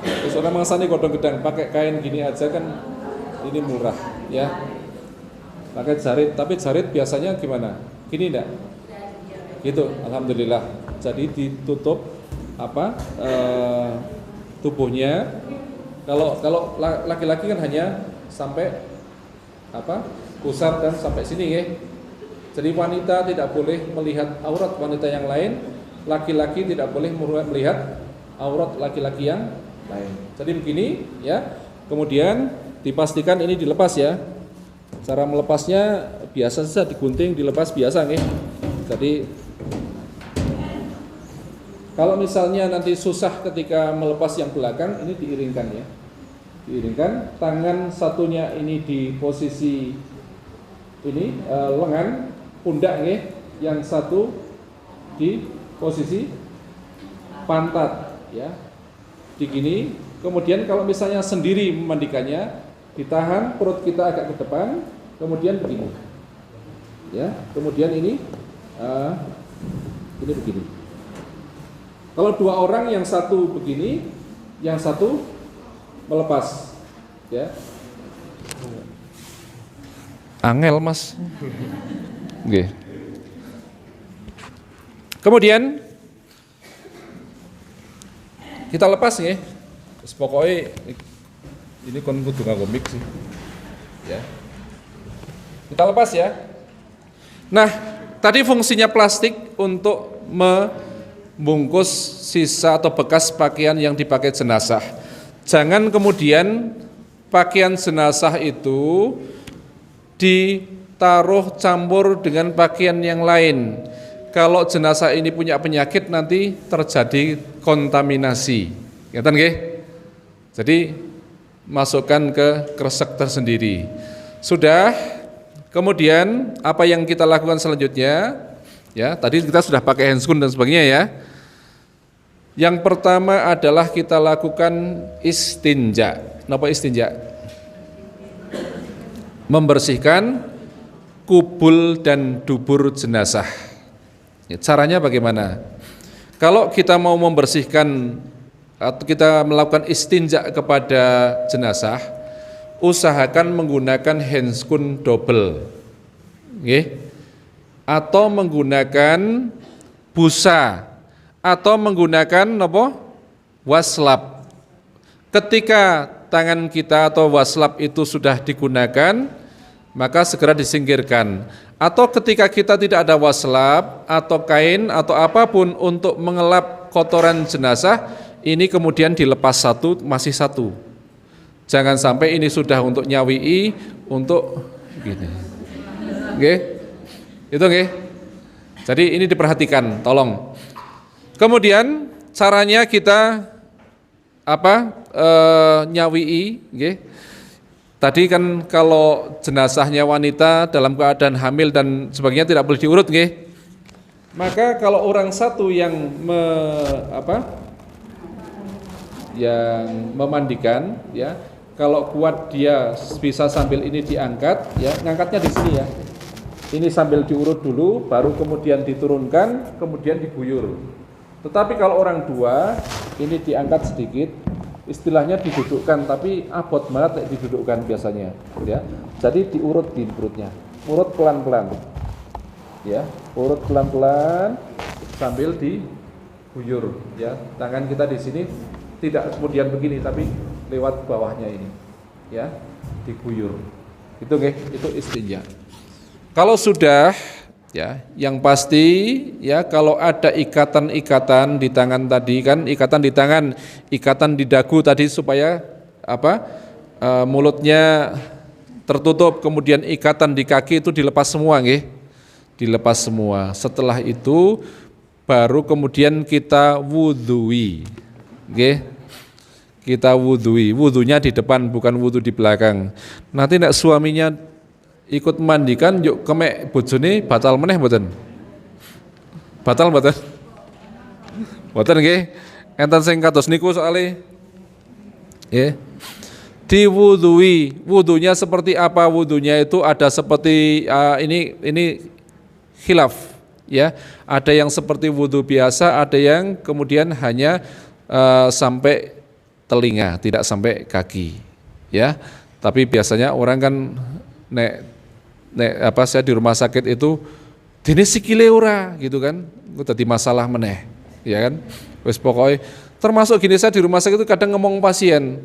[SPEAKER 1] Terus orang mangsane godong gedang pakai kain gini aja kan ini murah ya. Pakai jarit, tapi jarit biasanya gimana? Gini enggak? Gitu, alhamdulillah. Jadi ditutup tubuhnya. Kalau laki-laki kan hanya sampai pusar dan sampai sini ya. Jadi wanita tidak boleh melihat aurat wanita yang lain, laki-laki tidak boleh melihat aurat laki-laki yang lain. Jadi begini ya. Kemudian dipastikan ini dilepas ya. Cara melepasnya biasa saja, digunting, dilepas biasa nih. Jadi kalau misalnya nanti susah ketika melepas yang belakang, ini diiringkan ya. Diiringkan, tangan satunya ini di posisi ini lengan, pundak nih, yang satu di posisi pantat ya. Digini, kemudian kalau misalnya sendiri memandikannya, ditahan perut kita agak ke depan, kemudian begini. Ya, kemudian ini begini. Kalau dua orang, yang satu begini, yang satu melepas, ya. Angel mas. Oke. Kemudian kita lepas ya. Pokoknya ini kon kudu nganggo mix sih. Ya. Kita lepas ya. Nah, tadi fungsinya plastik untuk membungkus sisa atau bekas pakaian yang dipakai jenazah. Jangan kemudian pakaian jenazah itu ditaruh campur dengan pakaian yang lain. Kalau jenazah ini punya penyakit nanti terjadi kontaminasi. Ngerti nggih? Jadi masukkan ke kresek tersendiri. Sudah. Kemudian apa yang kita lakukan selanjutnya? Ya, tadi kita sudah pakai handscoon dan sebagainya ya. Yang pertama adalah kita lakukan istinja. Kenapa istinja? Membersihkan kubul dan dubur jenazah. Ya, caranya bagaimana? Kalau kita mau membersihkan atau kita melakukan istinja kepada jenazah, usahakan menggunakan handscoon double, okay? Atau menggunakan busa, atau menggunakan apa? Waslap. Ketika tangan kita atau waslap itu sudah digunakan, maka segera disingkirkan. Atau ketika kita tidak ada waslap atau kain atau apapun untuk mengelap kotoran jenazah, ini kemudian dilepas satu, masih satu. Jangan sampai ini sudah untuk nyawi'i, untuk gini. Oke? Itu nggih. Jadi ini diperhatikan, tolong. Kemudian caranya kita nyawi'i, nggih. Tadi kan kalau jenazahnya wanita dalam keadaan hamil dan sebagainya tidak boleh diurut, nggih. Maka kalau orang satu yang yang memandikan, ya, kalau kuat dia bisa sambil ini diangkat, ya, ngangkatnya di sini ya. Ini sambil diurut dulu, baru kemudian diturunkan, kemudian diguyur. Tetapi kalau orang dua, ini diangkat sedikit, istilahnya didudukkan, tapi abot banget didudukkan biasanya, ya. Jadi diurut di perutnya, urut pelan-pelan, ya, urut pelan-pelan sambil diguyur, ya. Tangan kita di sini tidak kemudian begini, tapi lewat bawahnya ini, ya, diguyur. Itu itu istinja. Kalau sudah, ya, yang pasti, ya, kalau ada ikatan-ikatan di tangan tadi kan, ikatan di tangan, ikatan di dagu tadi supaya mulutnya tertutup, kemudian ikatan di kaki itu dilepas semua, nggih, dilepas semua. Setelah itu baru kemudian kita wudhui, nggih. Kita wudhui, wudhunya di depan bukan wudhu di belakang. Nanti nek suaminya ikut mandikan, yuk kemek bojone batal meneh mboten? Batal mboten? Mboten nggih. Enten sing kados niku soalé nggih. Diwudhui, wudhunya seperti apa? Wudhunya itu ada seperti ini khilaf, ya. Ada yang seperti wudhu biasa, ada yang kemudian hanya sampai telinga, tidak sampai kaki, ya. Tapi biasanya orang kan saya di rumah sakit itu dene sikile ora gitu kan, itu dadi masalah meneh, ya kan. Wis pokoknya termasuk gini, saya di rumah sakit itu kadang ngomong pasien,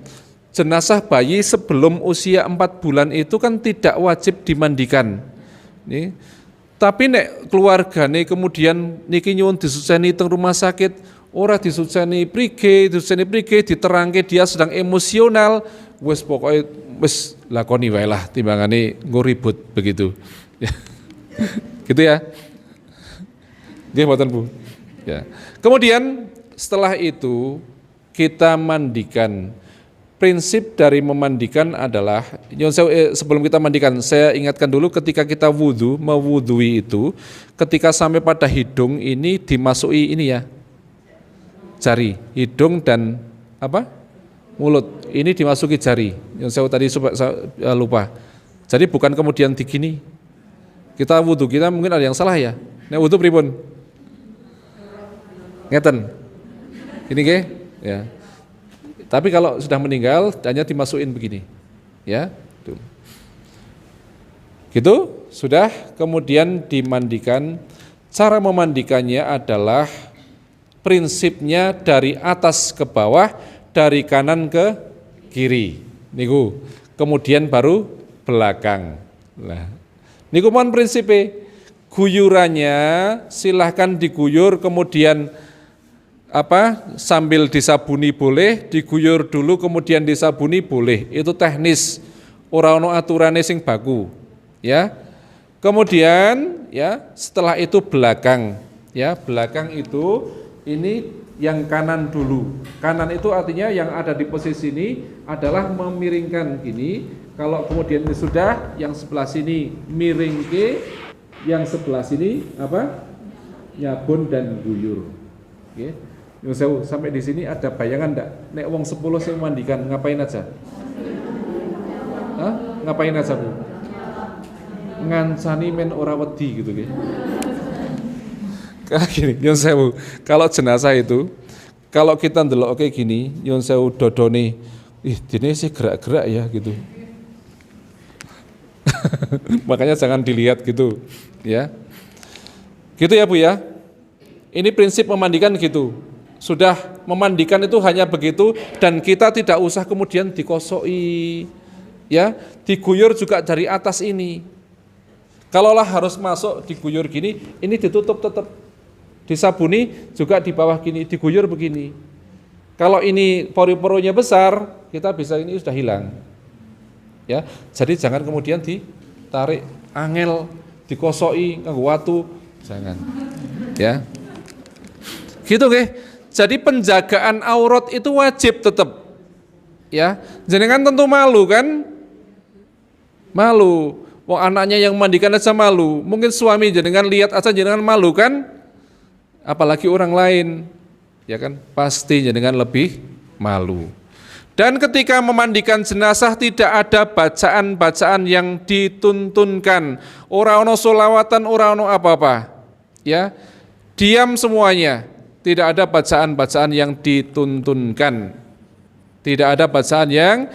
[SPEAKER 1] jenazah bayi sebelum usia 4 bulan itu kan tidak wajib dimandikan. Nih. Tapi nek keluargane kemudian niki nyuwun disuseni teng rumah sakit, ora disuseni prige, diterangke dia sedang emosional, wis pokoknya wis lakoni wae lah timbangane nggo ribut begitu. Gitu ya. Nggih mboten Bu. Ya. Kemudian setelah itu kita mandikan. Prinsip dari memandikan adalah, sebelum kita mandikan, saya ingatkan dulu ketika kita mewudhui itu, ketika sampai pada hidung ini dimasuki ini ya, jari, hidung dan mulut, ini dimasuki jari, yang saya tadi lupa. Jadi bukan kemudian digini, kita wudhu, kita mungkin ada yang salah ya, nek wudhu pripun? Ngeten, ini ke? Ya. Tapi kalau sudah meninggal hanya dimasukin begini, ya, tuh. Gitu, sudah kemudian dimandikan. Cara memandikannya adalah prinsipnya dari atas ke bawah, dari kanan ke kiri, niku. Kemudian baru belakang. Nah, Niku mon prinsipe. Guyurannya silahkan diguyur, kemudian sambil disabuni boleh, diguyur dulu kemudian disabuni boleh. Itu teknis, ora ono aturane sing baku, ya. Kemudian ya setelah itu belakang, ya belakang itu ini yang kanan dulu. Kanan itu artinya yang ada di posisi ini adalah memiringkan gini. Kalau kemudian ini sudah, yang sebelah sini miring ke, yang sebelah sini nyabun dan guyur. Oke. Sampai di sini ada bayangan enggak? Nek wong 10 sing mandikan ngapain aja? Ngapain aja, Bu? Ngancani men ora wedi gitu nggih. Gini, nyun sewu. Kalau jenazah itu kalau kita ndelok kayak gini, nyun sewu dodone, dene sih gerak-gerak ya gitu. Makanya jangan dilihat gitu, ya. Gitu ya, Bu ya. Ini prinsip memandikan gitu. Sudah memandikan itu hanya begitu dan kita tidak usah kemudian dikosoi, ya. Diguyur juga dari atas ini. Kalaulah harus masuk diguyur gini, ini ditutup tetap. Disabuni juga di bawah gini, diguyur begini. Kalau ini pori-porinya besar, kita bisa ini sudah hilang. Ya, jadi jangan kemudian ditarik angel, dikosoi nganggo watu, jangan. Ya. Gitu nggih. Jadi penjagaan aurat itu wajib tetap. Ya, jenengan tentu malu kan? Malu. Wong anaknya yang mandikan aja malu. Mungkin suami jenengan lihat aja jenengan malu kan? Apalagi orang lain. Ya kan? Pasti jenengan lebih malu. Dan ketika memandikan jenazah tidak ada bacaan-bacaan yang dituntunkan. Ora ono solawatan, ora ono apa-apa. Ya, diam semuanya. Tidak ada bacaan-bacaan yang dituntunkan. Tidak ada bacaan yang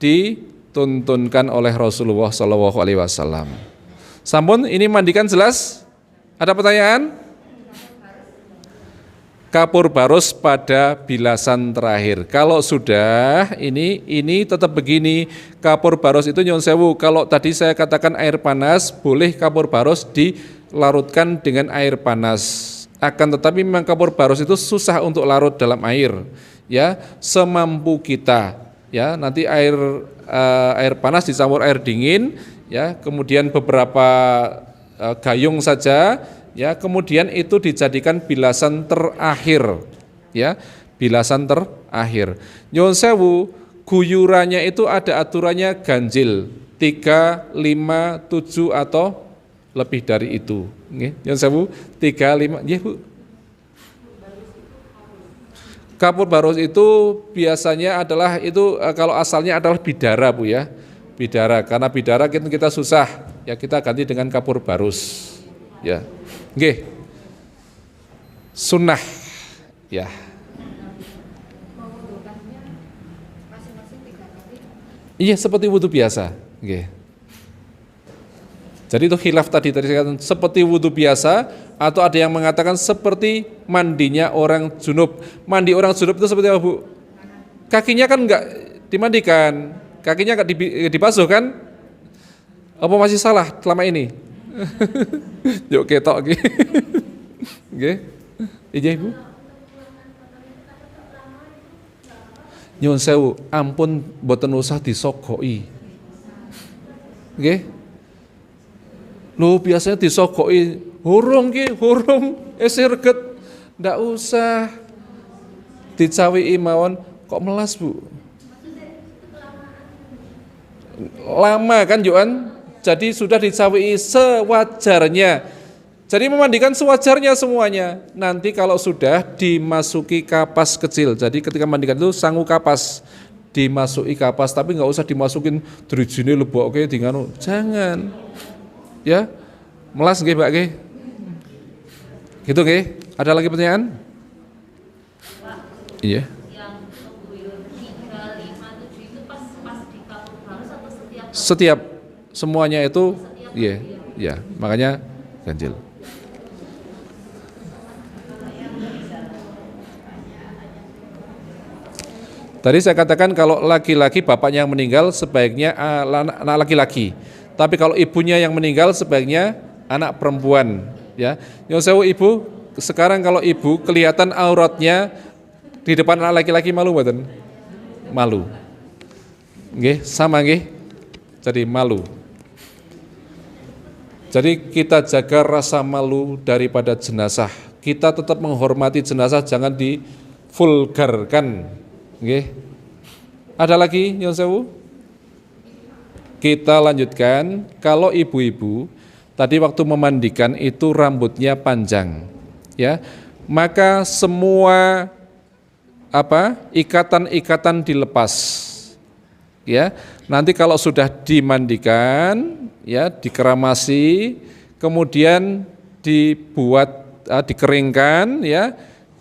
[SPEAKER 1] dituntunkan oleh Rasulullah SAW. Sampun, ini mandikan jelas? Ada pertanyaan? Kapur barus pada bilasan terakhir. Kalau sudah ini tetap begini. Kapur barus itu nyun sewu. Kalau tadi saya katakan air panas, boleh kapur barus dilarutkan dengan air panas. Akan tetapi memang kapur barus itu susah untuk larut dalam air. Ya, semampu kita. Ya, nanti air panas dicampur air dingin. Ya, kemudian beberapa gayung saja. Ya, kemudian itu dijadikan bilasan terakhir, ya, bilasan terakhir. Nyun sewu, guyurannya itu ada aturannya ganjil, 3, 5, 7 atau lebih dari itu. Nyun sewu, 3, 5, ya Bu. Kapur barus itu biasanya adalah itu kalau asalnya adalah bidara, Bu ya, bidara. Karena bidara kita susah, ya kita ganti dengan kapur barus, ya. Nggih. Sunnah. Ya. Iya, seperti wudu biasa. Nggih. Jadi itu khilaf tadi saya katakan seperti wudu biasa atau ada yang mengatakan seperti mandinya orang junub. Mandi orang junub itu seperti apa, Bu? Kakinya kan enggak dimandikan, kakinya enggak dibasuh kan? Apa masih salah selama ini? Yuk ketok iki. Nggih. Iya Ibu. Nyun sewu, ampun mboten usah disogoki. Nggih. Lho biasanya disogoki, hurung ki, hurung reget. Ndak usah dicawiki mawon, kok melas Bu? Lama kan Joan? Jadi sudah dicawiki sewajarnya. Jadi memandikan sewajarnya semuanya. Nanti kalau sudah dimasuki kapas kecil. Jadi ketika mandikan itu sangu kapas. Dimasuki kapas, tapi nggak usah dimasukin drijine lebokke di nganu. Jangan. Ya. Melas nggih, Mbak nggih. Gitu nggih. Ada lagi pertanyaan? Iya. Setiap semuanya itu ya, makanya ganjil. Tadi saya katakan kalau laki-laki bapaknya yang meninggal sebaiknya anak laki-laki. Tapi kalau ibunya yang meninggal sebaiknya anak perempuan, ya. Nyuwun sewu ibu, sekarang kalau ibu kelihatan auratnya di depan anak laki-laki malu mboten? Malu. Nggih, sama nggih. Jadi malu. Jadi kita jaga rasa malu daripada jenazah. Kita tetap menghormati jenazah, jangan divulgarkan. Nggih. Ada lagi nyuwun sewu? Kita lanjutkan. Kalau ibu-ibu tadi waktu memandikan itu rambutnya panjang, ya. Maka semua ikatan-ikatan dilepas. Ya. Nanti kalau sudah dimandikan, ya, dikeramasi, kemudian dikeringkan, ya,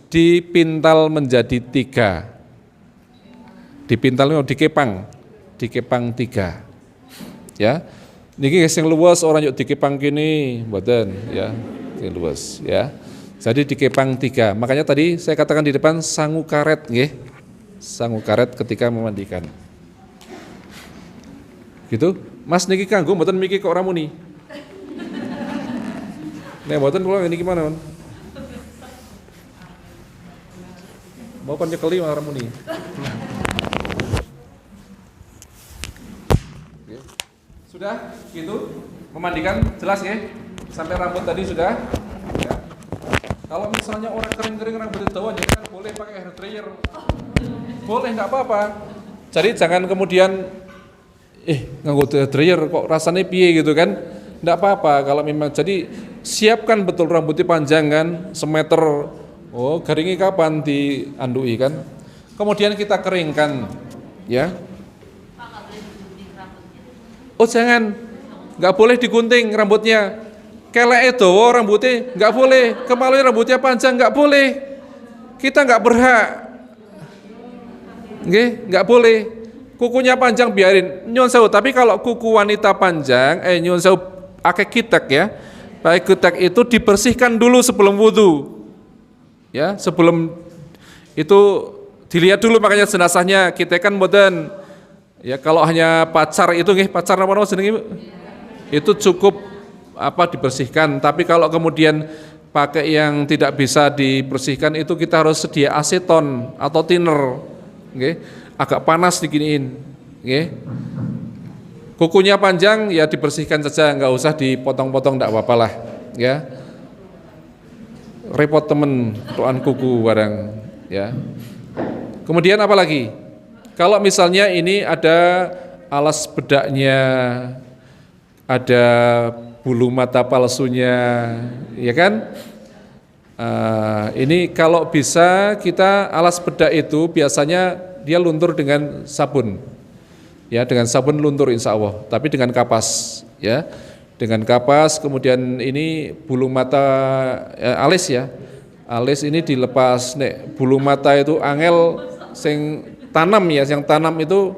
[SPEAKER 1] dipintal menjadi 3. Dipintal dikepang 3. Ya. Niki sing luwes orang yuk dikepang kini, mboten, ya. Sing luwes, ya. Jadi dikepang 3. Makanya tadi saya katakan di depan sangu karet, nggih. Sangu karet ketika memandikan. Gitu. Mas niki kanggo mboten miki kok ora muni. Nek mboten kula niki gimana, Mon? Mau kon nyekeli ora muni. Sudah gitu memandikan jelas ya, sampai rambut tadi sudah ya. Kalau misalnya orang kering-kering rambut dawa jadi kan boleh pakai hair dryer, boleh, nggak apa-apa. Jadi jangan kemudian nganggo hair dryer kok rasanya piye gitu kan, nggak apa-apa. Kalau memang jadi siapkan betul rambutnya panjang kan, semeter. Oh, garingnya kapan diandui kan, kemudian kita keringkan ya. Oh jangan, nggak boleh digunting rambutnya. Kelek itu rambutnya nggak boleh, kemaluan rambutnya panjang nggak boleh. Kita nggak berhak, nggak boleh. Kukunya panjang biarin. Nyuwun sewu. Tapi kalau kuku wanita panjang, nyuwun sewu pakai kitek ya. Pakai kitek itu dibersihkan dulu sebelum wudu. Ya, sebelum itu dilihat dulu makanya jenazahnya kita kan mboten. Ya kalau hanya pacar itu pacar apa jenenge Ibu? Itu cukup dibersihkan, tapi kalau kemudian pakai yang tidak bisa dibersihkan itu kita harus sedia aseton atau thinner. Agak panas diginiin. Kukunya panjang ya dibersihkan saja, nggak usah dipotong-potong, enggak apa-apa lah, ya. Repot temen tuan kuku barang, ya. Kemudian apa lagi? Kalau misalnya ini ada alas bedaknya, ada bulu mata palsunya, ya kan? Ini kalau bisa kita alas bedak itu biasanya dia luntur dengan sabun, ya, dengan sabun luntur insya Allah, tapi dengan kapas, ya, dengan kapas. Kemudian ini bulu mata alis ya, alis ini dilepas. Nek bulu mata itu angel sing tanam ya, yang tanam itu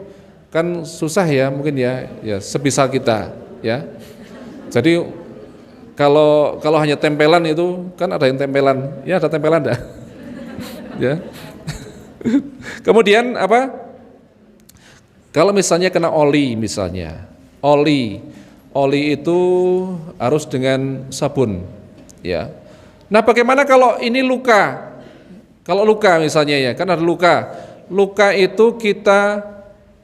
[SPEAKER 1] kan susah ya mungkin ya sebisa kita ya. Jadi kalau hanya tempelan itu kan ada yang tempelan, ya ada tempelan enggak? Ya. Kemudian kalau misalnya kena oli misalnya, oli itu harus dengan sabun ya. Nah bagaimana kalau ini luka? Kalau luka misalnya ya, kan ada luka itu kita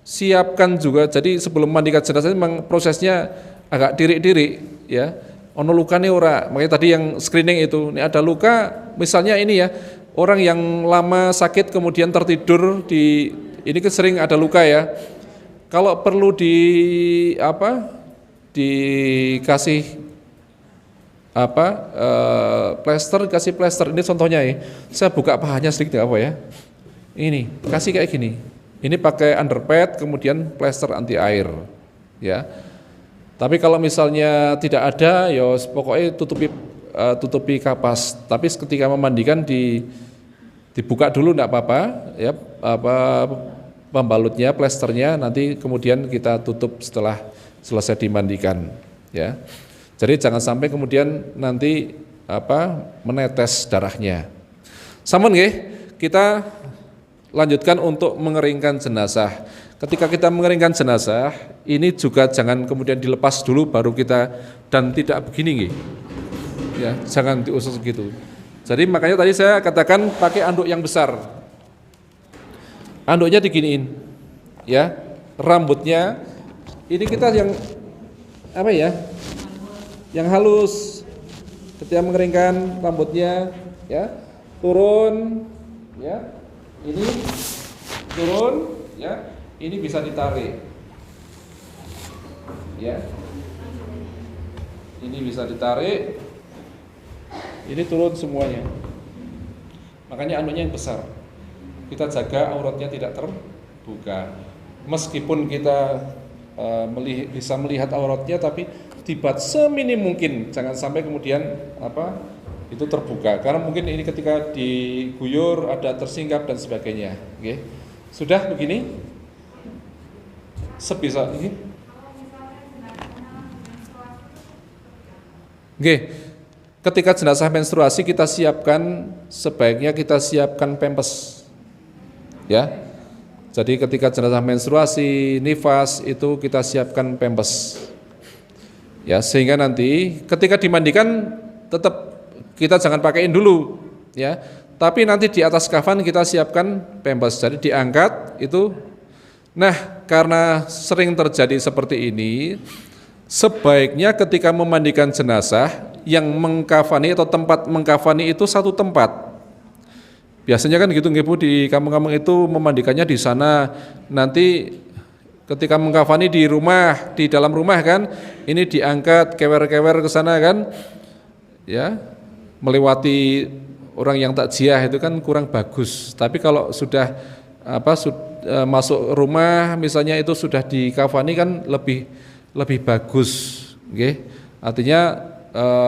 [SPEAKER 1] siapkan juga. Jadi sebelum mandikan jenazah memang prosesnya agak dirik-dirik ya. Ono luka nih ora, makanya tadi yang screening itu, ini ada luka misalnya ini ya, orang yang lama sakit kemudian tertidur ini kan sering ada luka ya. Kalau perlu dikasih kasih plester. Ini contohnya ya, saya buka pahanya sedikit apa ya. Ini kasih kayak gini. Ini pakai underpad kemudian plester anti air, ya. Tapi kalau misalnya tidak ada, ya pokoknya tutupi kapas. Tapi ketika memandikan dibuka dulu enggak apa-apa, ya. Pembalutnya, plesternya nanti kemudian kita tutup setelah selesai dimandikan, ya. Jadi jangan sampai kemudian nanti menetes darahnya. Sampun nggih, kita lanjutkan untuk mengeringkan jenazah. ketika kita mengeringkan jenazah, ini juga jangan kemudian dilepas dulu baru kita, dan tidak begini nggih. Ya, jangan diusus gitu. Jadi makanya tadi saya katakan pakai anduk yang besar. Anduknya diginiin. Ya. Rambutnya ini kita yang apa ya? Yang halus. Ketika mengeringkan rambutnya, ya, turun, ya. Ini turun, ya. Ini bisa ditarik. Ya. Ini bisa ditarik. Ini turun semuanya. Makanya anduknya yang besar. Kita jaga auratnya tidak terbuka. Meskipun kita bisa melihat auratnya, tapi dibat seminim mungkin. Jangan sampai kemudian itu terbuka. Karena mungkin ini ketika diguyur ada tersingkap dan sebagainya. Oke. Sudah begini? Sebisa ini. Oke. Ketika jenazah menstruasi kita siapkan, sebaiknya kita siapkan pempes. Ya. Jadi ketika jenazah menstruasi, nifas itu kita siapkan pempes. Ya, sehingga nanti ketika dimandikan tetap kita jangan pakaiin dulu, ya. Tapi nanti di atas kafan kita siapkan pempes. Jadi diangkat itu. Nah, karena sering terjadi seperti ini, sebaiknya ketika memandikan jenazah yang mengkafani atau tempat mengkafani itu satu tempat. Biasanya kan gitu nggih Bu, di kampung-kampung itu memandikannya di sana. Nanti ketika mengkafani di rumah, di dalam rumah kan, ini diangkat kewer-kewer ke sana kan. Ya, melewati orang yang takziah itu kan kurang bagus. Tapi kalau sudah masuk rumah misalnya itu sudah dikafani kan lebih bagus, nggih. Artinya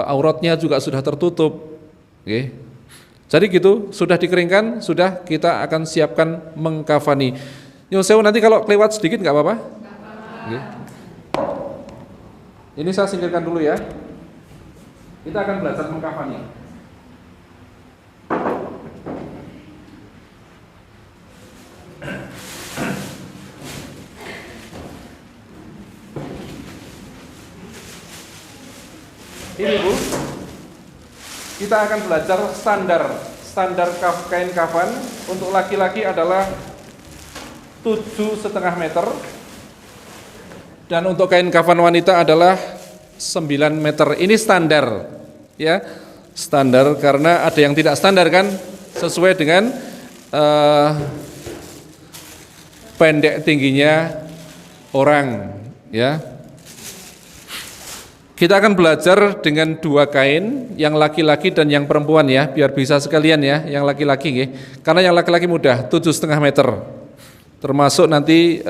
[SPEAKER 1] auratnya juga sudah tertutup, nggih. Jadi gitu, sudah dikeringkan, sudah kita akan siapkan mengkafani. Nyun sewu, nanti kalau kelewat sedikit nggak apa-apa? Nggih. Ini saya singkirkan dulu ya. Kita akan belajar mengkafani. Ini Bu, kita akan belajar standar kain kafan untuk laki-laki adalah 7,5 meter dan untuk kain kafan wanita adalah 9 meter. Ini standar, ya, standar karena ada yang tidak standar kan, sesuai dengan pendek tingginya orang, ya. Kita akan belajar dengan 2 kain, yang laki-laki dan yang perempuan ya, biar bisa sekalian ya, yang laki-laki nggih. Karena yang laki-laki mudah, 7,5 meter. Termasuk nanti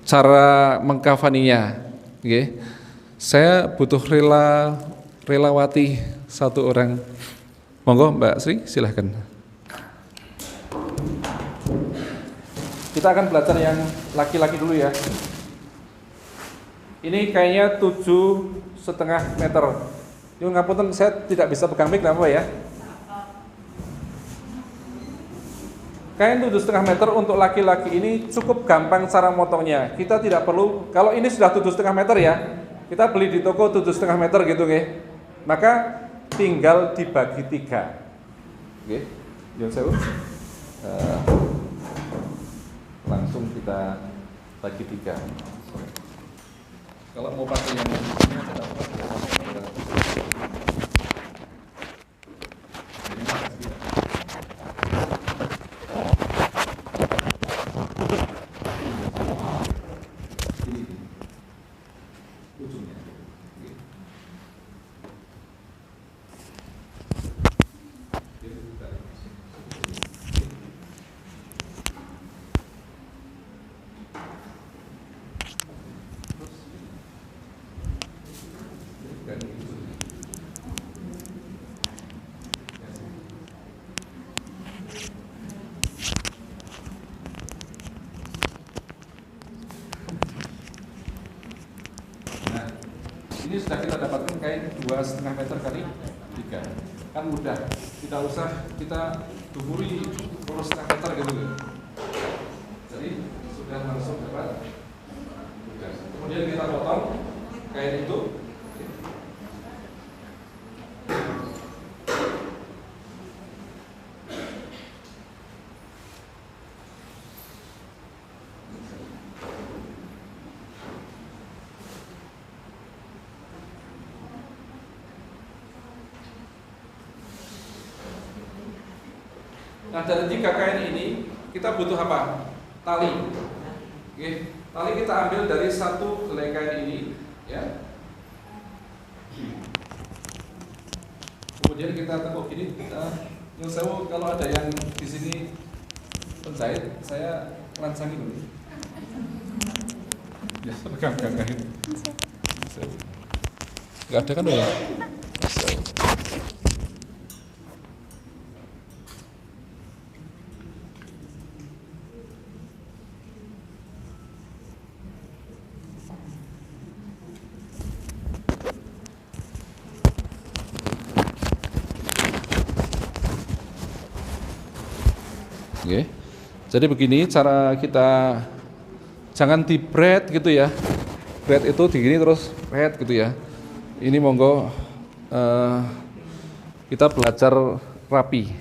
[SPEAKER 1] cara mengkafaninya, nggih. Saya butuh relawati 1 orang. Monggo Mbak Sri, silahkan. Kita akan belajar yang laki-laki dulu ya. Ini kayaknya 7,5 meter. Yuk ngapunten, saya tidak bisa pegang mic, apa ya? Kain 7,5 meter untuk laki-laki ini cukup gampang cara motongnya. Kita tidak perlu, kalau ini sudah 7,5 meter ya, kita beli di toko 7,5 meter gitu nggih. Maka tinggal dibagi 3. Nggih. Yun sewu. Langsung kita bagi 3. Kalau mau pakai yang ini ada apa? Ini ujungnya. Ini sudah kita dapatkan kain 2,5 meter kali 3. Kan mudah, tidak usah kita duburi 2,5 meter gitu. sudah langsung dapat tugas. Kemudian kita potong kain itu. Nah, dari 3 kain ini kita butuh apa? Tali. Oke, tali kita ambil dari 1 helai kain ini, ya. Kemudian kita tekuk gini. Yang saya kalau ada yang di sini penjahit, saya lancangi dulu. Ya, pegang. Enggak ada kan ya? Oke. Jadi begini cara kita, jangan di braid gitu ya. Braid itu digini terus braid gitu ya. Ini monggo kita belajar rapi.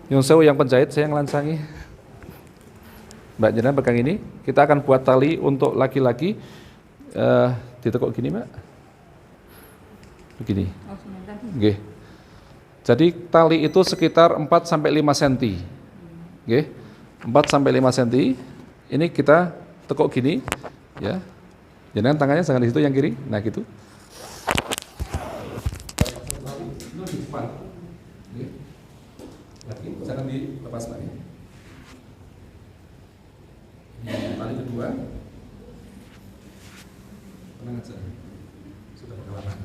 [SPEAKER 1] Yang sewu yang penjahit saya ngelancangi. Mbak Jenna pegang ini. Kita akan buat tali untuk laki-laki. Ditekuk gini Mbak. Begini. Oke. Jadi tali itu sekitar 4 sampai 5 cm. Oke, 4 sampai 5 cm. Ini kita tekuk gini, ya. Jangan tangannya jangan di situ yang kiri. Nah, gitu. Lagi, jangan dilepas lagi. Ini tali kedua. Tenang aja. Sudah pengalaman.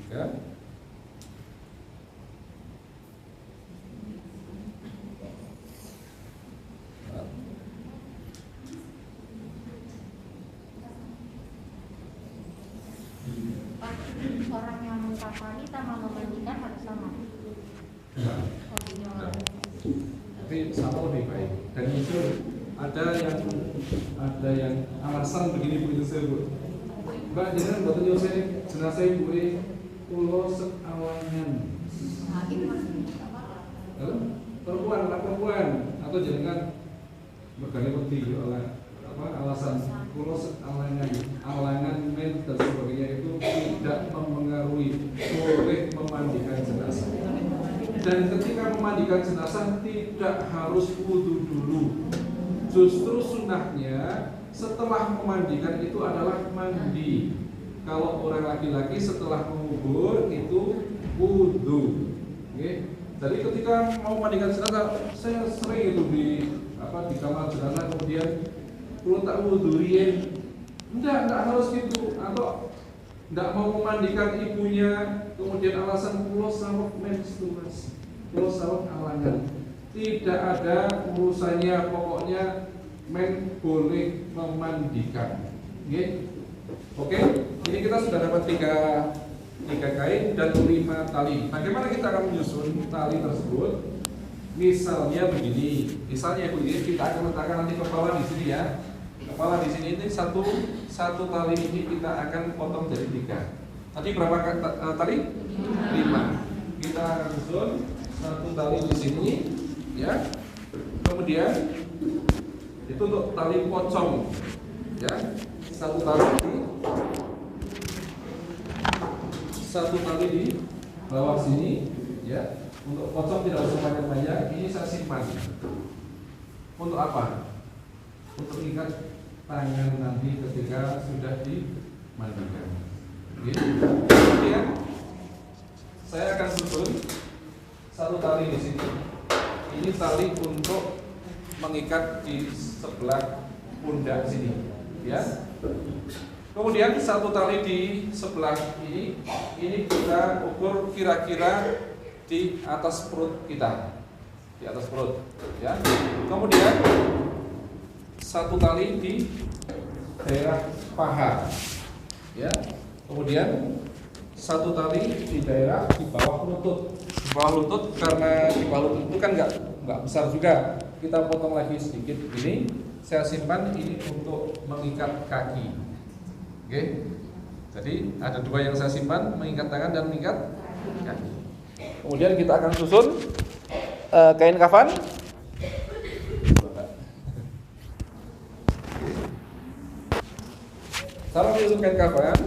[SPEAKER 1] Ya.
[SPEAKER 3] Orang yang mengkafani sama memandikan harus sama.
[SPEAKER 1] Tapi sama lebih baik. Dan itu ada yang alasan begini begitu saya Bu. Mbak jangan buat nyusun jenazah ibu pulau seawangan. Perempuan atau jangan berkali peti oleh alasan pulau alangan men dan sebagainya itu tidak mempengaruhi boleh memandikan jenazah. Dan ketika memandikan jenazah tidak harus wudu dulu. Justru sunnahnya setelah memandikan itu adalah mandi. Kalau orang laki-laki setelah mengubur itu wudu. Oke. Jadi ketika mau memandikan jenazah, saya sering itu di kamar jenazah kemudian perlu tak wuduin. Enggak harus gitu. Atau enggak mau memandikan ibunya, kemudian alasan pulau sawah menstruasi, pulau sawah alangan. Tidak ada urusannya, pokoknya men boleh memandikan. Oke, ini kita sudah dapat 3 kain dan 5 tali. Bagaimana kita akan menyusun tali tersebut? Misalnya begini, misalnya begini, kita akan letakkan nanti kepala di sini ya. Kepala di sini ini satu tali ini kita akan potong jadi 3. Tadi berapa tali? 5. Kita akan susun satu tali di sini, ya. Kemudian itu untuk tali pocong, ya. Satu tali di bawah sini, ya. Untuk pocong tidak usah banyak-banyak. Ini saya simpan. Untuk apa? Untuk ikat tangan nanti ketika sudah dimandikan. Kemudian saya akan susun satu tali di sini. Ini tali untuk mengikat di sebelah pundak sini, ya. Kemudian satu tali di sebelah ini kita ukur kira-kira di atas perut kita, di atas perut, ya. Kemudian satu tali di daerah paha, ya. Kemudian satu tali di daerah di bawah lutut. Di bawah lutut karena di bawah lutut itu kan nggak besar juga. Kita potong lagi sedikit ini. Saya simpan ini untuk mengikat kaki. Oke. Jadi ada dua yang saya simpan, mengikat tangan dan mengikat kaki. Kemudian kita akan susun kain kafan. Cara menyusun kain kafan,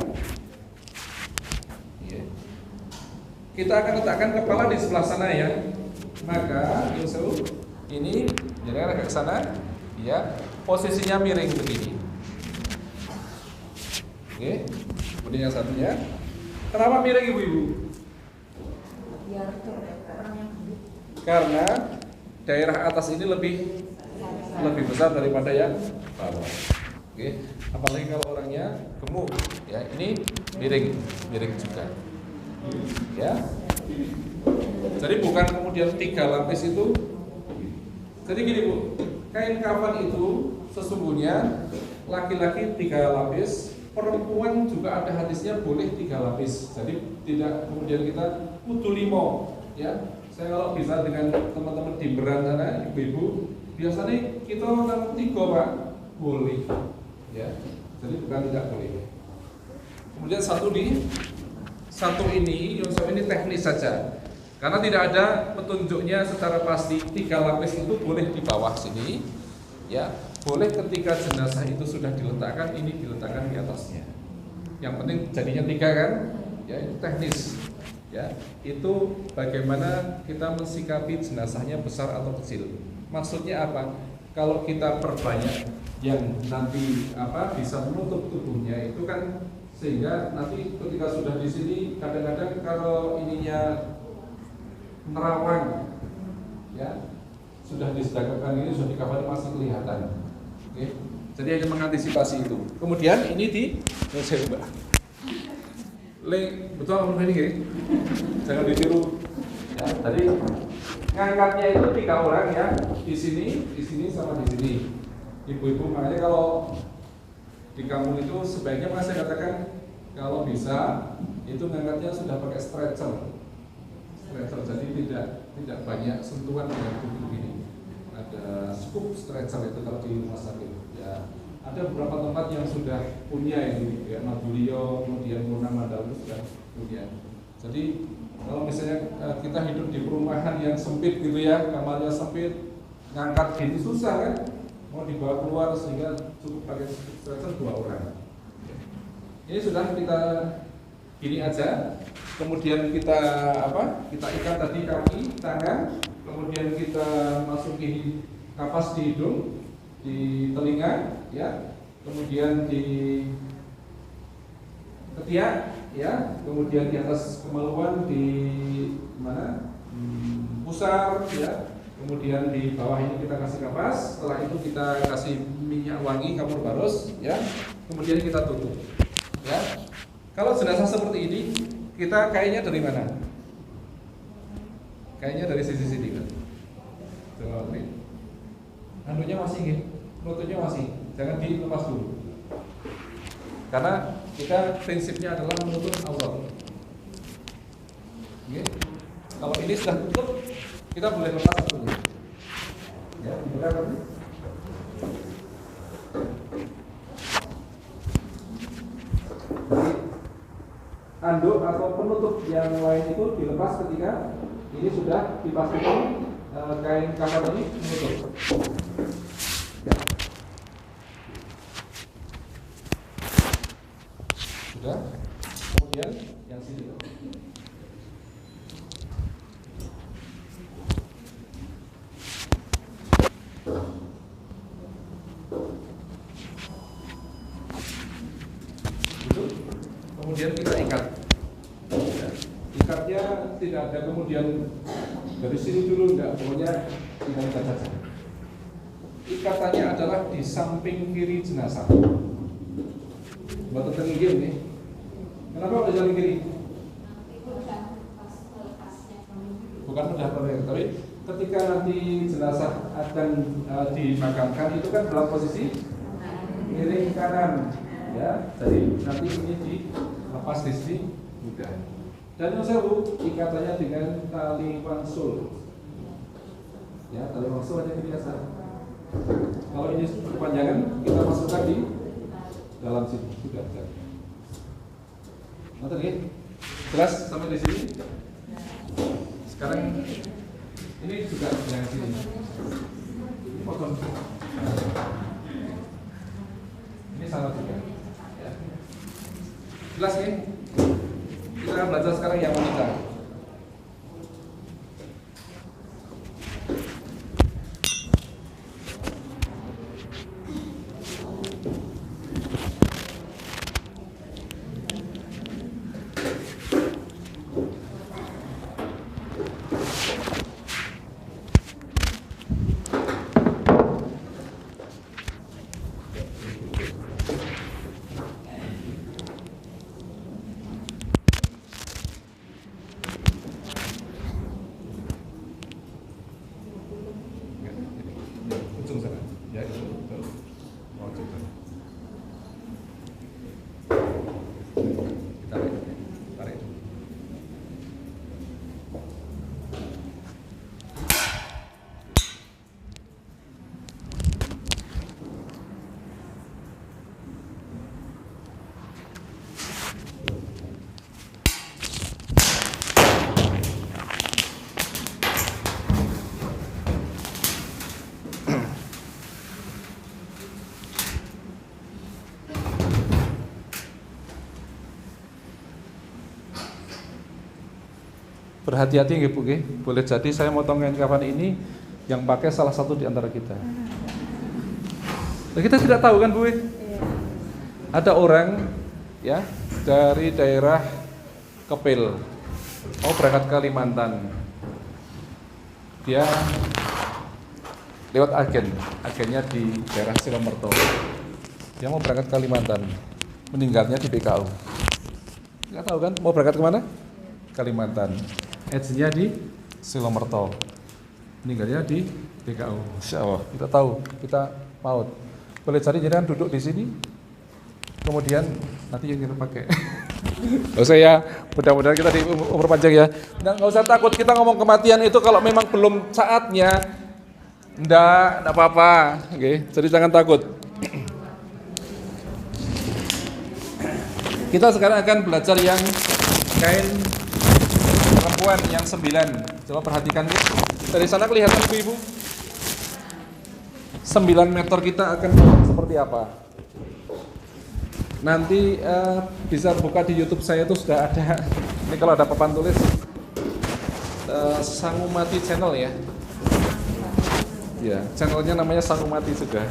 [SPEAKER 1] kita akan letakkan kepala di sebelah sana ya. Maka ini jangan agak ke sana, ya. Posisinya miring begini. Oke. Kemudian yang satunya, kenapa miring ibu-ibu?
[SPEAKER 3] Biar orang yang
[SPEAKER 1] Karena daerah atas ini lebih besar daripada yang bawah. Oke. Apalagi kalau orangnya gemuk, ya ini miring juga. Ya. Jadi bukan kemudian 3 lapis itu. Jadi gini Bu, kain kafan itu sesungguhnya laki-laki 3 lapis, perempuan juga ada hadisnya boleh 3 lapis. Jadi tidak kemudian kita kudu 5, ya. Saya kalau bisa dengan teman-teman di Beran sana, ibu-ibu, biasanya kita orang 3 Pak, boleh. Ya, jadi bukan tidak boleh. Kemudian satu ini teknis saja, karena tidak ada petunjuknya secara pasti 3 lapis itu boleh di bawah sini, ya, boleh ketika jenazah itu sudah diletakkan, ini diletakkan di atasnya. Yang penting jadinya 3 kan, ya itu teknis, ya itu bagaimana kita mensikapi jenazahnya besar atau kecil. Maksudnya apa? Kalau kita perbanyak yang nanti bisa menutup tubuhnya itu kan, sehingga nanti ketika sudah di sini kadang-kadang kalau ininya nerawang, ya sudah disedekahkan ini sudah dikafani masih kelihatan. Oke. Jadi hanya mengantisipasi itu. Kemudian ini saya ubah. Betul apa ini? Jangan ditiru. Ya, tadi ngangkatnya itu 3 orang ya, di sini sama di sini. Ibu-ibu, makanya kalau di kampung itu sebaiknya saya katakan kalau bisa itu ngangkatnya sudah pakai stretcher, jadi tidak banyak sentuhan dengan tubuh ini. Ada cukup stretcher itu kalau di rumah sakit. Ya, ada beberapa tempat yang sudah punya ini, ya Madulio, kemudian Purna Mandala itu sudah punya. Jadi kalau misalnya kita hidup di perumahan yang sempit gitu ya, kamarnya sempit, ngangkat gini susah kan? Mau dibawa keluar sehingga cukup pakai stretcher 2 orang. Ini sudah kita gini aja. Kemudian kita Kita ikat tadi kaki, tangan, kemudian kita masuki kapas di hidung, di telinga, ya. Kemudian di ketiak, ya. Kemudian di atas kemaluan di mana? Pusar, ya. Kemudian di bawah ini kita kasih kapas, setelah itu kita kasih minyak wangi kapur barus, ya. Kemudian kita tutup, ya. Kalau jenazah seperti ini, kita kayaknya dari mana? Kayaknya dari sisi sini kan. Coba lihat. Anunya masih nih, lututnya masih, jangan dilepas dulu. Karena kita prinsipnya adalah menutup aurat. Oke. Kalau ini sudah tutup, kita boleh lepas satunya. Ya, dibuka kan? Anduk atau penutup yang lain itu dilepas ketika ini sudah dipastikan kain kafan ini menutup. Ya. Sudah. Kemudian yang sini. Kemudian kita ikat. Ya. Ikatnya tidak ada kemudian dari sini dulu, enggak, pokoknya kita ikat saja. Ikatannya adalah di samping kiri jenazah. Buat tertenggil nih. Kenapa di samping kiri? Bukan mudah terlihat, tapi ketika nanti jenazah akan dimakamkan itu kan dalam posisi miring kanan. Ya, jadi nanti ini dilepas di sini mudah. Dan yang sewu ikatannya dengan tali wangsul. Ya, tali wangsul hanya biasa. Kalau ini berpanjangan, kita masukkan di dalam sini sudah. Nonton ya? Jelas sampai di sini. Sekarang ini juga yang sini. Ini potong. Ini sama juga. Ya. Jelas ya? Kita akan belajar sekarang yang wanita. Ujung sana. Ya, itu. Ujung sana. Tarik. Tarik. Berhati-hati nggih Bu nggih. Boleh jadi saya motong kain kafan ini yang pakai salah satu di antara kita. Nah, kita tidak tahu kan Bu? Ada orang ya dari daerah Kepil mau berangkat ke Kalimantan. Dia lewat agennya di daerah Silomerto. Dia mau berangkat ke Kalimantan, meninggalnya di PKU. Nggak tahu kan mau berangkat kemana? Kalimantan. Agennya di Silomerto, meninggalnya di PKU. Insya Allah kita tahu, kita maut. Boleh cari jangan duduk di sini, kemudian nanti yang kita pakai. Oh saya, mudah-mudahan kita di umur panjang ya. Nggak usah takut kita ngomong kematian itu kalau memang belum saatnya, enggak apa-apa. Oke, jadi jangan takut. Kita sekarang akan belajar yang kain perempuan yang 9. Coba perhatikan dari sana kelihatan ibu-ibu 9 meter kita akan seperti apa. Nanti bisa buka di YouTube saya itu sudah ada. Ini kalau ada papan tulis Sangumati channel ya. Ya, channelnya namanya Sangumati sudah.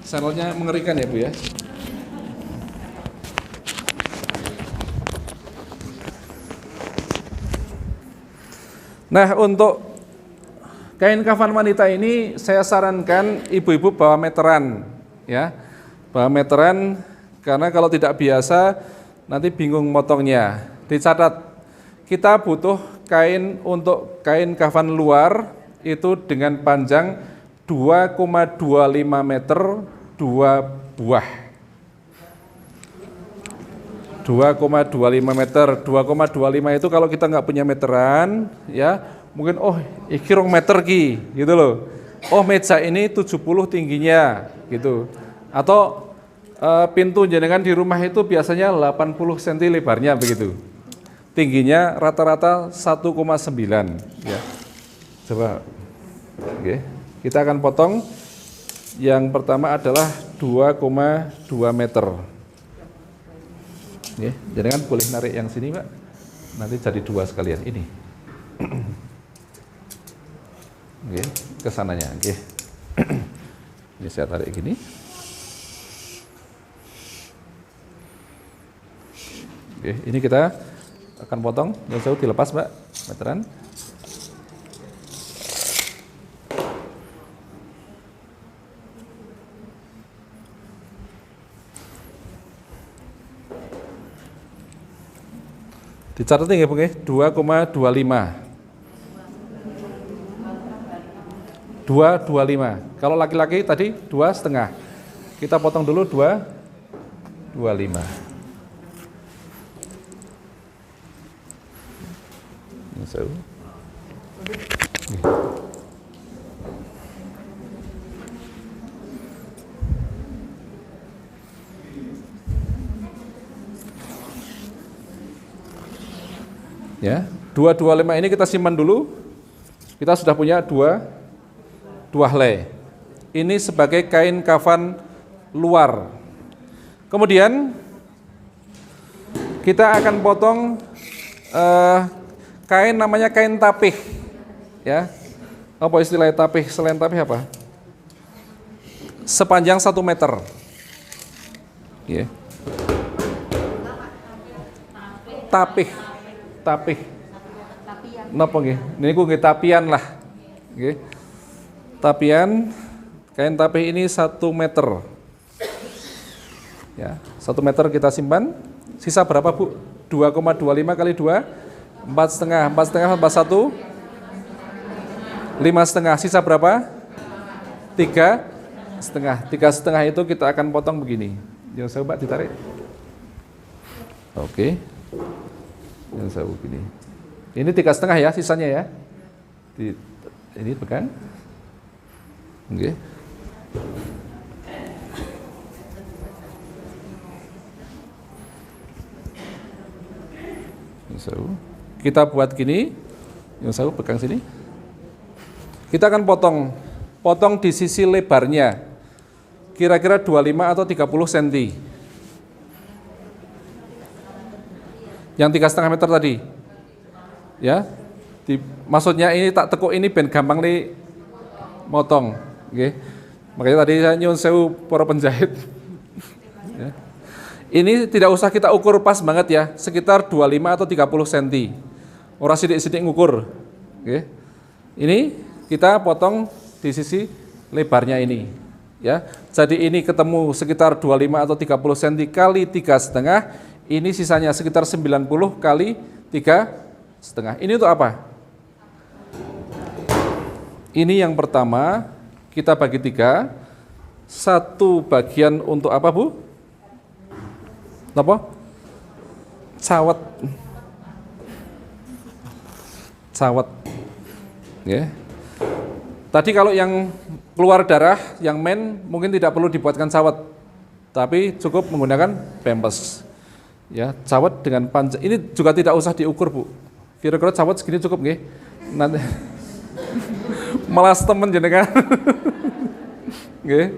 [SPEAKER 1] Channelnya mengerikan ya Bu ya. Nah, untuk kain kafan wanita ini saya sarankan ibu-ibu bawa meteran ya. Bawa meteran karena kalau tidak biasa nanti bingung motongnya. Dicatat kita butuh kain untuk kain kafan luar itu dengan panjang 2,25 meter 2 buah. 2,25 meter, 2,25 itu kalau kita nggak punya meteran, ya mungkin iki 2 meter ki, gitu loh. Oh meja ini 70 tingginya, gitu. Atau pintu jenengan di rumah itu biasanya 80 cm lebarnya begitu. Tingginya rata-rata 1,9, ya. Coba, oke. Kita akan potong. Yang pertama adalah 2,2 meter. Ya, jadi kan boleh narik yang sini Pak, nanti jadi 2 sekalian ini. Oke, kesananya, oke. Ini saya tarik gini. Oke, ini kita akan potong, yang jauh dilepas Pak, meteran. Dicatat ya Bu, 2,25. 2,25. Kalau laki-laki tadi 2,5. Kita potong dulu 25. So. Ya, 225 ini kita simpan dulu. Kita sudah punya dua helai. Ini sebagai kain kafan luar. Kemudian kita akan potong kain namanya kain tapih. Ya, apa istilahnya tapih? Selain tapih apa? Sepanjang 1 meter. Ya. Tapih. Napa nggih? Niku nggih tapian lah. Nggih. Tapian kain tapih ini 1 meter. Ya, 1 meter kita simpan. Sisa berapa, Bu? 2,25 kali 2, 4,5. 4,5 tambah 1, 5,5. Sisa berapa? 3,5. 3,5 itu kita akan potong begini. Yang coba ditarik. Oke. Yang saya begini. Ini 3,5 ya sisanya ya. Ini pegang. Oke. Kita buat gini. Yang saya pegang sini. Kita akan potong di sisi lebarnya. Kira-kira 25 atau 30 cm. Yang 3,5 meter tadi. Ya. Maksudnya ini tak tekuk ini ben gampang nih motong. Oke. Makanya tadi saya nyuwun sewu para penjahit. Ya. Ini tidak usah kita ukur pas banget ya, sekitar 25 atau 30 cm. Ora sidik-sidik ngukur. Oke. Ini kita potong di sisi lebarnya ini. Ya. Jadi ini ketemu sekitar 25 atau 30 cm kali 3,5. Ini sisanya sekitar 90 kali 3,5. Ini untuk apa? Ini yang pertama, kita bagi 3. Satu bagian untuk apa, Bu? Apa? Cawat. Ya. Tadi kalau yang keluar darah, yang men mungkin tidak perlu dibuatkan cawat, tapi cukup menggunakan pampers. Ya, cawat dengan panjang. Ini juga tidak usah diukur, Bu. Kira-kira cawat segini cukup nggih? Nanti malas temen jenengan. Nggih.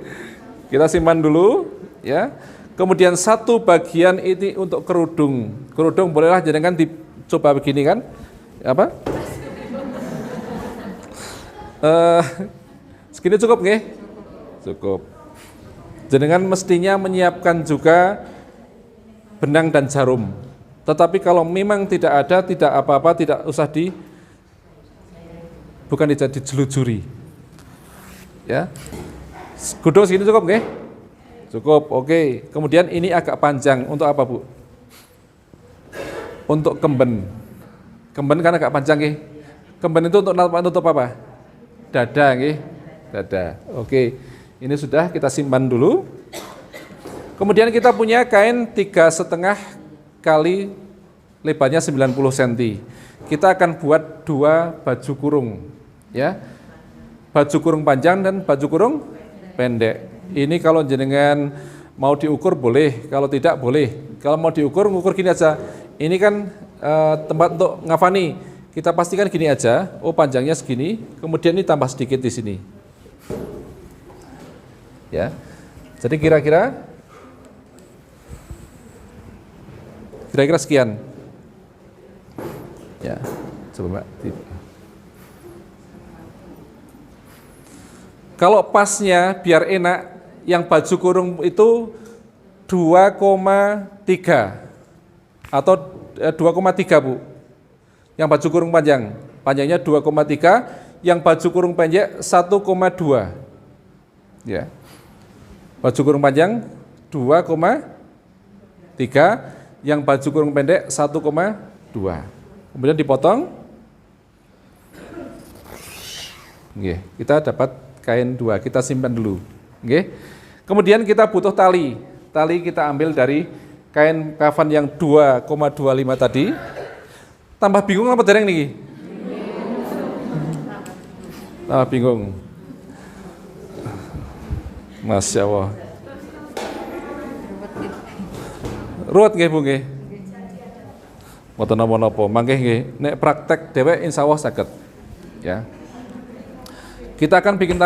[SPEAKER 1] Kita simpan dulu, ya. Kemudian satu bagian ini untuk kerudung. Kerudung bolehlah jenengan dicoba begini kan? Apa? Segini cukup nggih? Cukup. Jenengan mestinya menyiapkan juga benang dan jarum. Tetapi kalau memang tidak ada, tidak apa-apa, tidak usah bukan dijelujuri. Ya. Gudung segini cukup nggih? Cukup, oke. Kemudian ini agak panjang, untuk apa, Bu? Untuk kemben. Kemben kan agak panjang nggih. Kemben itu untuk nutup apa? Dada nggih. Dada. Oke. Ini sudah kita simpan dulu. Kemudian kita punya kain 3,5 kali lebarnya 90 cm. Kita akan buat 2 baju kurung, ya. Baju kurung panjang dan baju kurung pendek. Ini kalau jenengan mau diukur boleh, kalau tidak boleh. Kalau mau diukur, ngukur gini aja. Ini kan tempat untuk ngafani. Kita pastikan gini aja. Oh, panjangnya segini. Kemudian ini tambah sedikit di sini. Ya. Jadi kira-kira sekian. Ya, coba Mbak. Kalau pasnya biar enak, yang baju kurung itu 2,3 atau 2,3, Bu. Yang baju kurung panjangnya 2,3, yang baju kurung pendek 1,2. Ya. Baju kurung panjang 2,3, yang baju kurung pendek 1,2. Kemudian dipotong. Nggih, kita dapat kain 2, kita simpan dulu. Nggih. Kemudian kita butuh tali. Tali kita ambil dari kain kafan yang 2,25 tadi. Tambah bingung apa dereng niki? Tambah bingung. Masya Allah. Ruwet nggih Bu nggih. Mboten napa-napa, mangke nggih. Nek praktek dhewe insyaallah saged. Ya. Kita akan bikin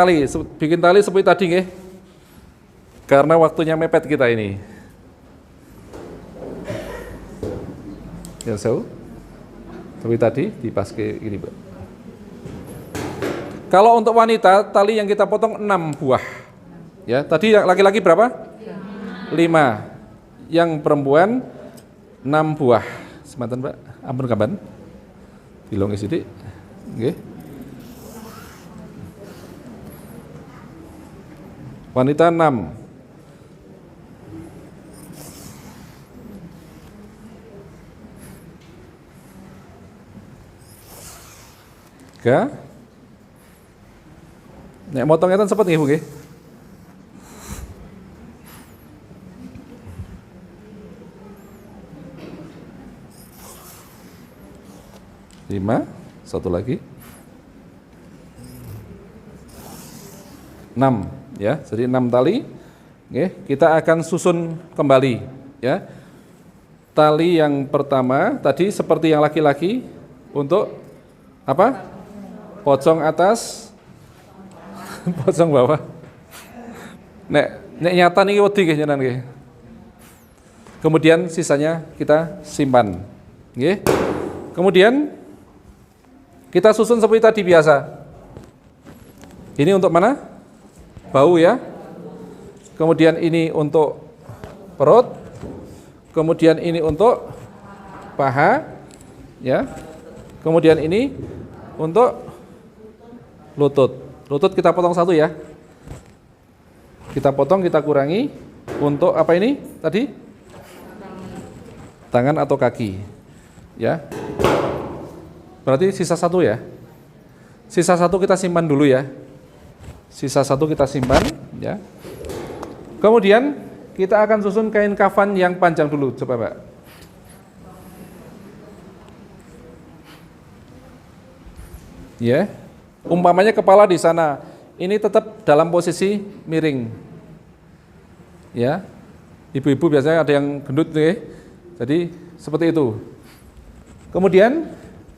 [SPEAKER 1] tali seperti tadi nggih. Karena waktunya mepet kita ini. Ya, seperti tadi dipaske ini, Pak. Kalau untuk wanita, tali yang kita potong 6 buah. Ya, tadi yang laki-laki berapa? 5. Yang perempuan 6 buah. Semanten, Pak. Ampun kapan? Dilongi sithik. Nggih. Wanita 6. Nek motong ngeten sepet nggih Bu nggih. Lima, satu lagi. 6 ya. Jadi 6 tali. Nggih, kita akan susun kembali ya. Tali yang pertama tadi seperti yang laki-laki untuk apa? Pocong atas, pocong bawah. Nek nyata niki wedi nggih jenengan nggih. Kemudian sisanya kita simpan. Nggih. Kemudian kita susun seperti tadi biasa. Ini untuk mana? Bau ya. Kemudian ini untuk perut. Kemudian ini untuk paha ya. Kemudian ini untuk lutut. Lutut kita potong 1 ya. Kita potong, kita kurangi. Untuk apa ini tadi? Tangan atau kaki. Ya. Berarti sisa 1 ya. Sisa 1 kita simpan dulu ya. Sisa 1 kita simpan ya. Kemudian kita akan susun kain kafan yang panjang dulu, coba Pak. Ya. Umpamanya kepala di sana, ini tetap dalam posisi miring. Ya. Ibu-ibu biasanya ada yang gendut nih. Jadi seperti itu. Kemudian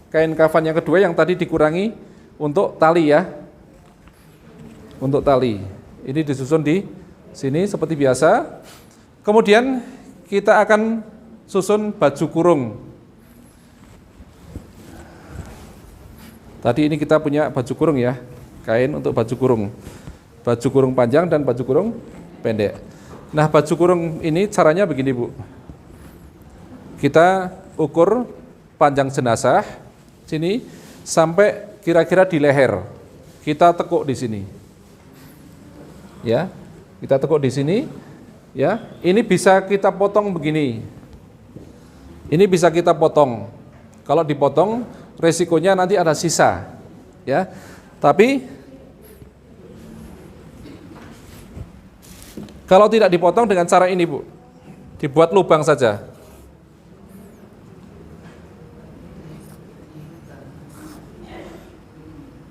[SPEAKER 1] kain kafan yang kedua yang tadi dikurangi untuk tali ya. Untuk tali. Ini disusun di sini seperti biasa. Kemudian kita akan susun baju kurung. Tadi ini kita punya baju kurung ya, kain untuk baju kurung. Baju kurung panjang dan baju kurung pendek. Nah, baju kurung ini caranya begini Bu. Kita ukur panjang jenazah sini sampai kira-kira di leher. Kita tekuk di sini. Ya, kita tekuk di sini. Ya, ini bisa kita potong begini. Ini bisa kita potong. Kalau dipotong resikonya nanti ada sisa, ya. Tapi kalau tidak dipotong dengan cara ini Bu, dibuat lubang saja.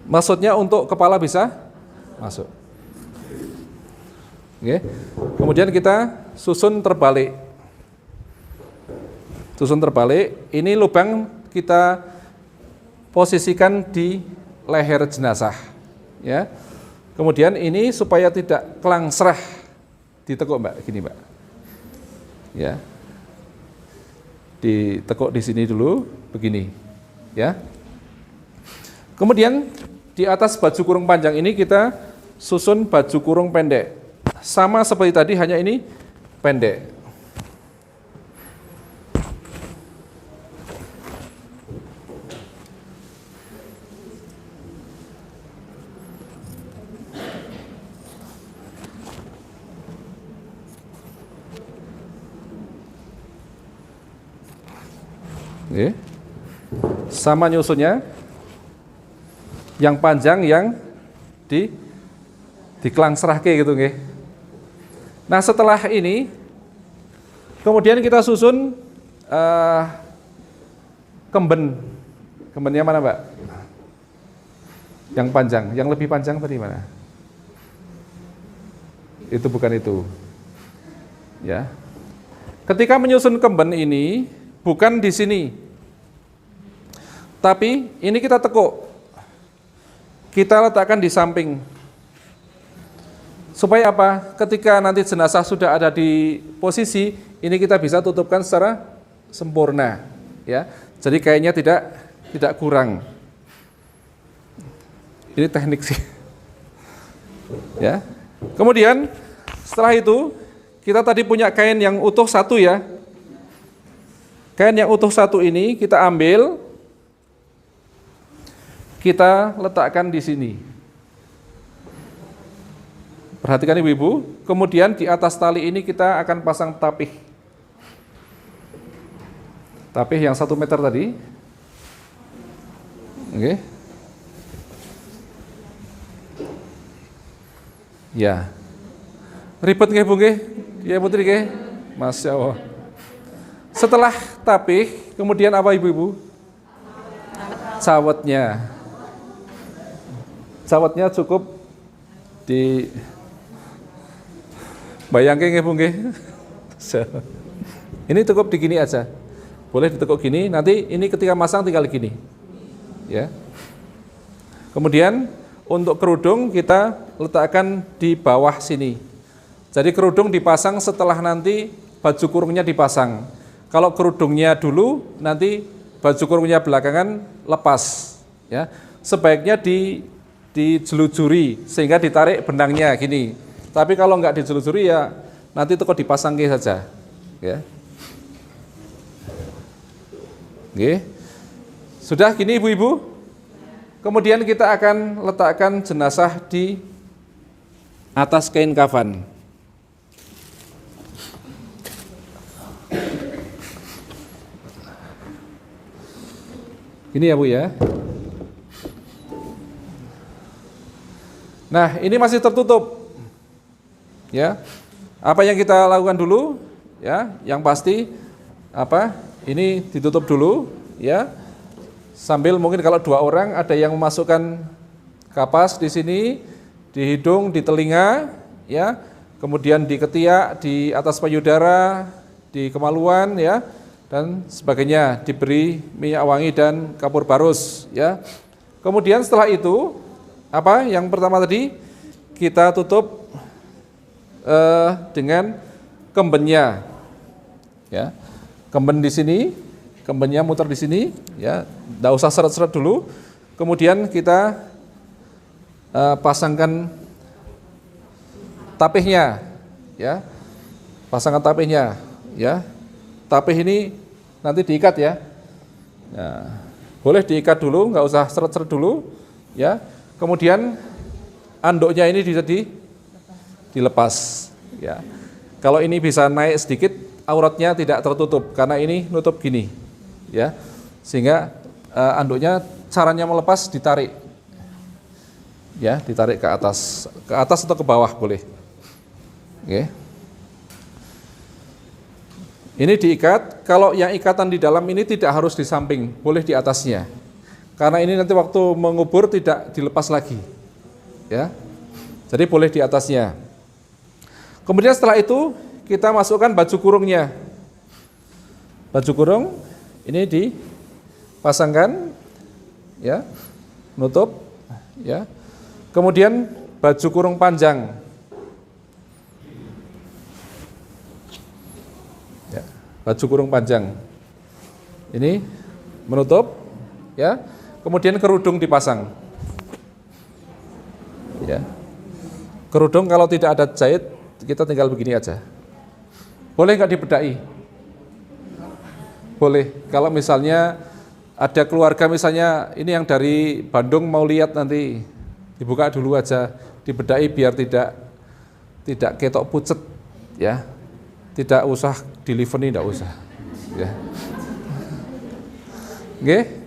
[SPEAKER 1] Maksudnya untuk kepala bisa masuk. Oke. Kemudian kita susun terbalik. Susun terbalik. Ini lubang kita posisikan di leher jenazah, ya. Kemudian ini supaya tidak kelangsrah ditekuk Mbak, gini Mbak, ya. Ditekuk di sini dulu, begini, ya. Kemudian di atas baju kurung panjang ini kita susun baju kurung pendek, sama seperti tadi hanya ini pendek. Oke. Sama nyusunnya, yang panjang yang dikelangsrahke gitu nggih. Nah, setelah ini kemudian kita susun kemben. Kembennya mana, Mbak? Yang panjang, yang lebih panjang tadi mana? Itu bukan itu. Ya. Ketika menyusun kemben ini bukan di sini. Tapi ini kita tekuk. Kita letakkan di samping. Supaya apa? Ketika nanti jenazah sudah ada di posisi, ini kita bisa tutupkan secara sempurna, ya. Jadi kayaknya tidak kurang. Ini teknik sih. Ya. Kemudian setelah itu kita tadi punya kain yang utuh satu ya. Kain yang utuh satu ini kita ambil, kita letakkan di sini. Perhatikan ibu-ibu, kemudian di atas tali ini kita akan pasang tapih. Tapih yang 1 meter tadi. Oke. Ya. Ribet nggih Bu nggih? Ya Putri nggih? Masya Allah. Setelah tapih, kemudian apa ibu-ibu? Cawetnya. Cawetnya cukup di bayangke nggih Bu nggih. Ini cukup di gini aja. Boleh ditekuk gini, nanti ini ketika masang tinggal gini. Ya. Kemudian untuk kerudung kita letakkan di bawah sini. Jadi kerudung dipasang setelah nanti baju kurungnya dipasang. Kalau kerudungnya dulu, nanti baju kurungnya belakangan lepas. Ya. Sebaiknya dijelujuri sehingga ditarik benangnya gini. Tapi kalau nggak dijelujuri ya nanti teko dipasang saja. Ya. Oke. Sudah gini ibu-ibu. Kemudian kita akan letakkan jenazah di atas kain kafan. Ini ya Bu ya. Nah, ini masih tertutup. Ya. Apa yang kita lakukan dulu? Ya, yang pasti apa? Ini ditutup dulu, ya. Sambil mungkin kalau 2 orang ada yang memasukkan kapas di sini, di hidung, di telinga, ya. Kemudian di ketiak, di atas payudara, di kemaluan, ya. Dan sebagainya, diberi minyak wangi dan kapur barus, ya. Kemudian setelah itu apa? Yang pertama tadi kita tutup dengan kembennya, ya. Kemben di sini, kembennya muter di sini, ya. Nggak usah seret-seret dulu. Kemudian kita pasangkan tapihnya, ya. Pasangkan tapihnya, ya. Tapih ini nanti diikat ya. Nah, boleh diikat dulu, nggak usah seret-seret dulu, ya. Kemudian anduknya ini bisa dilepas, ya. Kalau ini bisa naik sedikit, auratnya tidak tertutup karena ini nutup gini, ya. Sehingga anduknya caranya melepas ditarik, ya, ditarik ke atas atau ke bawah boleh. Oke. Ini diikat. Kalau yang ikatan di dalam ini tidak harus di samping, boleh di atasnya. Karena ini nanti waktu mengubur tidak dilepas lagi, ya. Jadi boleh di atasnya. Kemudian setelah itu kita masukkan baju kurungnya. Baju kurung ini dipasangkan, ya, nutup, ya. Kemudian baju kurung panjang, ya, baju kurung panjang ini menutup, ya. Kemudian kerudung dipasang, ya. Kerudung kalau tidak ada jahit kita tinggal begini aja. Boleh nggak dibedai? Boleh. Kalau misalnya ada keluarga misalnya ini yang dari Bandung mau lihat nanti dibuka dulu aja, dibedai biar tidak ketok pucet, ya. Tidak usah delivery, tidak usah, ya. Oke.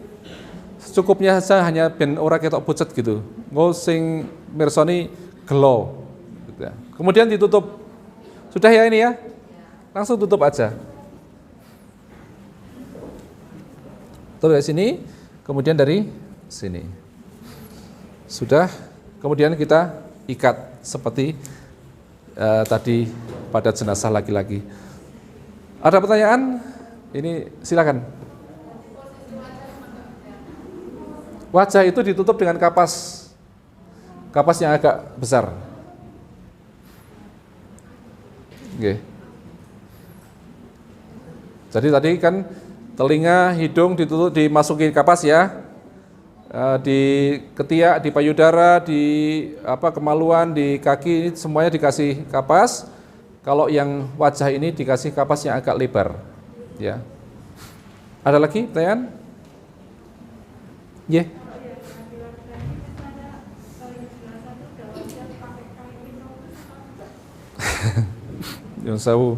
[SPEAKER 1] Secukupnya saja, hanya ben ora ketok pucet gitu. Ngo sing mirsani gelo. Gitu ya. Kemudian ditutup Sudah ya ini ya? Langsung tutup aja. Tutup dari sini, kemudian dari sini. Sudah, kemudian kita ikat seperti tadi pada jenazah laki-laki. Ada pertanyaan? Ini silakan. Wajah itu ditutup dengan kapas yang agak besar. Oke. Jadi tadi kan telinga, hidung ditutup, dimasukin kapas ya. Di ketiak, di payudara, di kemaluan, di kaki, ini semuanya dikasih kapas. Kalau yang wajah ini dikasih kapas yang agak lebar. Ya. Ada lagi pertanyaan? Yeah. Yang tahu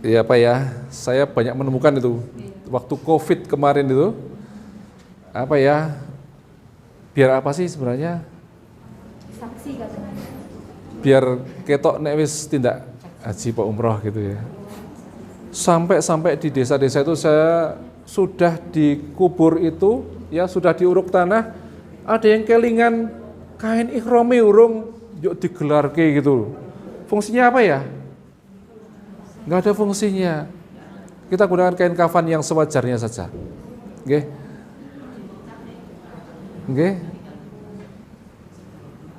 [SPEAKER 1] ya apa ya, saya banyak menemukan itu waktu COVID kemarin itu apa ya, biar apa sih sebenarnya,
[SPEAKER 3] Saksi katanya.
[SPEAKER 1] biar ketok nek wis tindak haji pak umroh gitu ya. Sampai di desa-desa itu saya sudah dikubur itu ya, sudah diuruk tanah, ada yang kelingan kain ihrami urung yuk digelarke gitu. Fungsinya apa ya? Nggak ada fungsinya. Kita gunakan kain kafan yang sewajarnya saja. Oke? Oke?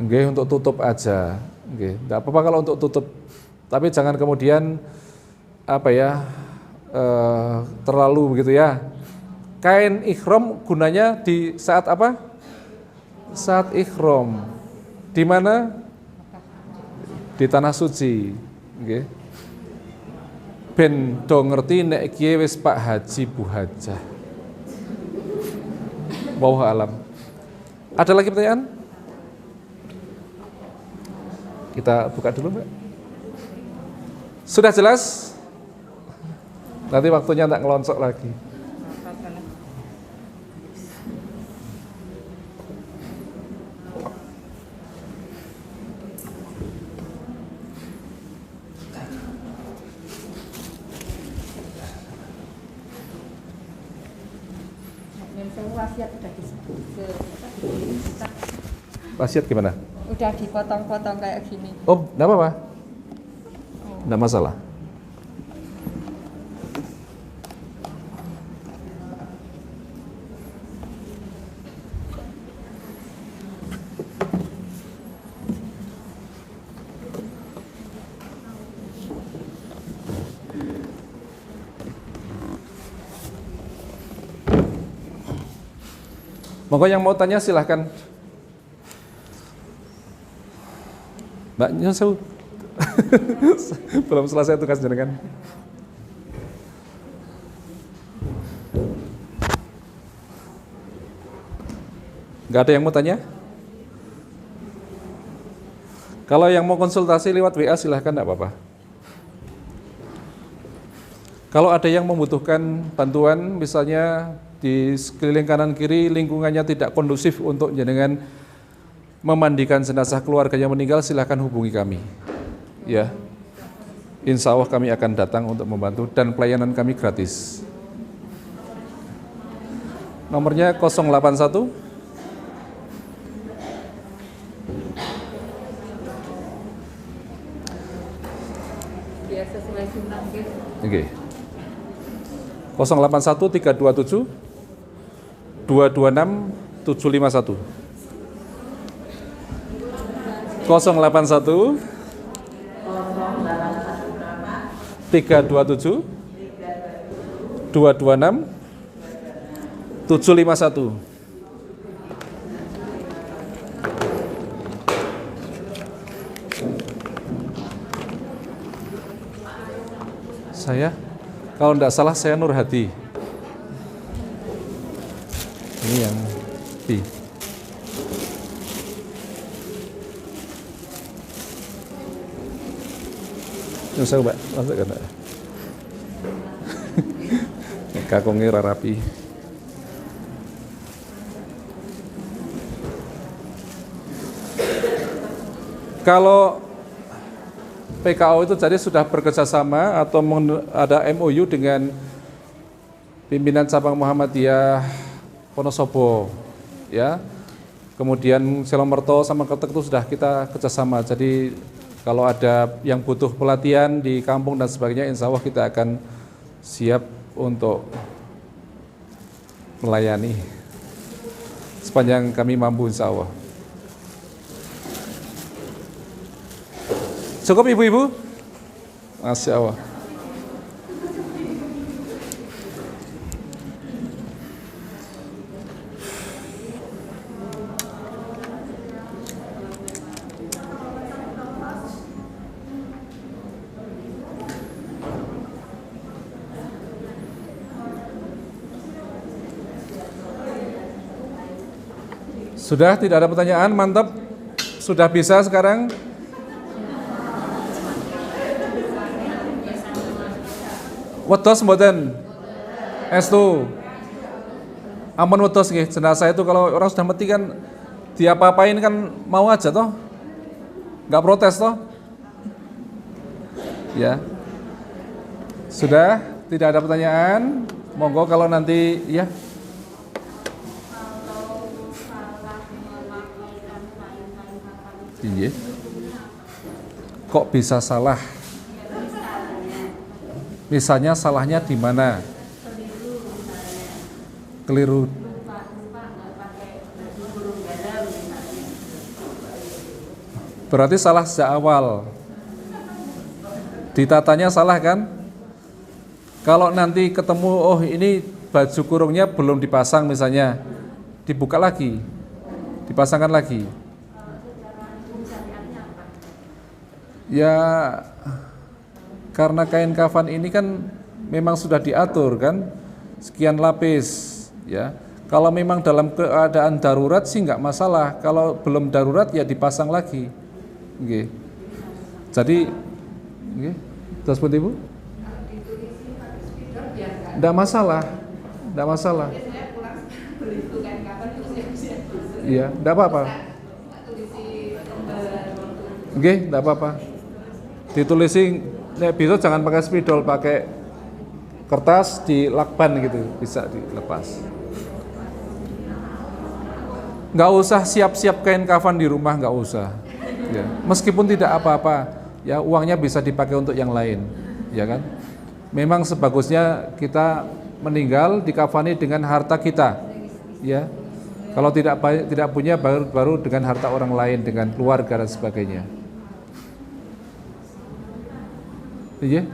[SPEAKER 1] Oke, untuk tutup aja. Oke, nggak apa-apa kalau untuk tutup. Tapi jangan kemudian terlalu begitu ya. Kain ihram gunanya di saat apa? Saat ihram. Di mana? Di tanah suci. Oke. Ben do ngerti nek kiye wis Pak Haji Bu Hajah. Wallahu alam. Ada lagi pertanyaan? Kita buka dulu, Mbak. Sudah jelas? Nanti waktunya tak ngelonsok lagi.
[SPEAKER 3] Wasiat udah
[SPEAKER 1] Wasiat gimana?
[SPEAKER 3] udah dipotong-potong kayak gini.
[SPEAKER 1] Oh, enggak apa-apa. Enggak masalah. Monggo yang mau tanya silahkan. Mbak Nyosau. Belum selesai tugas jenengan. Nggak ada yang mau tanya? Kalau yang mau konsultasi lewat WA silahkan, enggak apa-apa. Kalau ada yang membutuhkan bantuan, misalnya di sekeliling kanan kiri lingkungannya tidak kondusif untuk jenengan memandikan jenazah keluarga yang meninggal, silahkan hubungi kami. Ya, insya Allah kami akan datang untuk membantu dan pelayanan kami gratis. Nomornya 081
[SPEAKER 3] Biar sesuai sunnah gitu.
[SPEAKER 1] Oke. 081 327 226 751. 081 327 226 751. Saya, kalau tidak salah saya Nur Hadi. Ini yang B. Saya Mbak, masuk kan? Kakongnya rapi. PKO itu jadi sudah bekerjasama atau ada MOU dengan pimpinan cabang Muhammadiyah Wonosobo, ya. Kemudian Selomerto sama Kretek itu sudah kita kerjasama. Jadi kalau ada yang butuh pelatihan di kampung dan sebagainya, insya Allah kita akan siap untuk melayani sepanjang kami mampu, insya Allah. Cukup ibu-ibu? Masya Allah. Sudah tidak ada pertanyaan, mantap. Sudah bisa sekarang? Wedos mboten? Estu. Ampun wedos nggih, jenazah itu kalau orang sudah mati kan diapa-apain kan mau aja toh? Enggak protes toh? Ya. Sudah, tidak ada pertanyaan. Monggo kalau nanti ya. Iya. Kok bisa salah? Misalnya salahnya di mana? Keliru. Berarti salah sejak awal. Ditatanya salah kan? Kalau nanti ketemu, oh ini baju kurungnya belum dipasang misalnya, dibuka lagi, dipasangkan lagi. Ya, karena kain kafan ini kan memang sudah diatur kan, sekian lapis, ya. Kalau memang dalam keadaan darurat sih nggak masalah. Kalau belum darurat ya dipasang lagi. Oke. Jadi, oke. Terus pun ibu? Nggak masalah, nggak masalah. Iya, nggak apa-apa. Oke, nggak apa-apa. Ditulisin, bisa jangan pakai spidol, pakai kertas di lakban gitu, bisa dilepas. Nggak usah siap-siap kain kafan di rumah, nggak usah. Ya. Meskipun tidak apa-apa, ya uangnya bisa dipakai untuk yang lain, ya kan? Memang sebagusnya kita meninggal dikafani dengan harta kita, ya. Kalau tidak punya baru dengan harta orang lain, dengan keluarga dan sebagainya. Iya.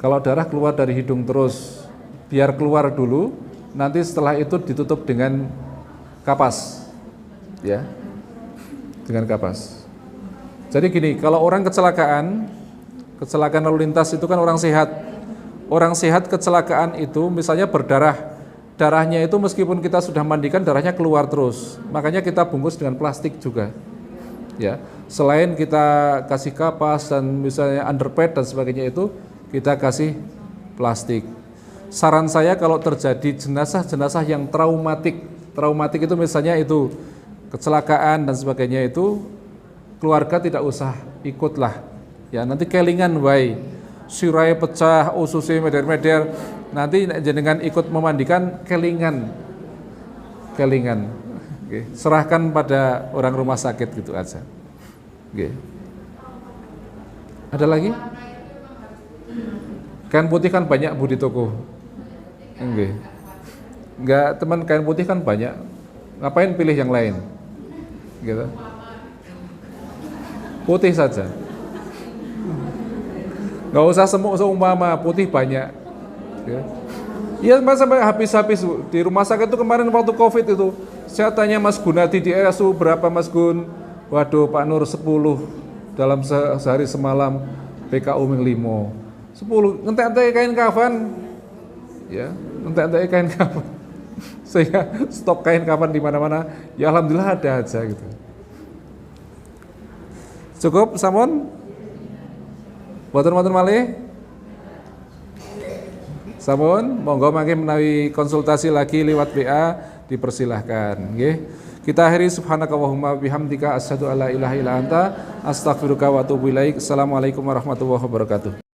[SPEAKER 1] Kalau darah keluar dari hidung terus, biar keluar dulu, nanti setelah itu ditutup dengan kapas, ya, dengan kapas. Jadi gini, kalau orang kecelakaan lalu lintas itu kan orang sehat. Orang sehat kecelakaan itu misalnya berdarah, darahnya itu meskipun kita sudah mandikan darahnya keluar terus. Makanya kita bungkus dengan plastik juga. Ya, selain kita kasih kapas dan misalnya underpad dan sebagainya itu kita kasih plastik. Saran saya kalau terjadi jenazah yang traumatik itu misalnya itu kecelakaan dan sebagainya itu keluarga tidak usah ikutlah. Ya, nanti kelingan wae. Sirai pecah, ususnya meder-meder, nanti jenengan ikut memandikan kelingan. Oke. Serahkan pada orang rumah sakit gitu aja. Oke. Ada lagi? Kain putih kan banyak Bu di toko. Enggak, teman, kain putih kan banyak. Ngapain pilih yang lain? Gitu. Putih saja. Nggak usah seumpama, putih banyak. Iya, mas sampai habis-habis di rumah sakit itu kemarin waktu COVID itu. Saya tanya Mas Gunadi di RSU berapa Mas Gun? Waduh Pak Nur 10 dalam sehari semalam, PKU Ming 5. 10 ngentek-ngentek kain kafan. Ya, ngentek-ngentek kain kafan. Saya stok kain kafan di mana-mana. Ya alhamdulillah ada aja gitu. Cukup, sampun? Boten malih. Sampun, monggo mangke menawi konsultasi lagi lewat WA dipersilahkan, nggih. Kita akhiri subhanakallahumma bihamdika asyhadu alla ilaha illa anta astaghfiruka wa atubu ilaik. Assalamualaikum warahmatullahi wabarakatuh.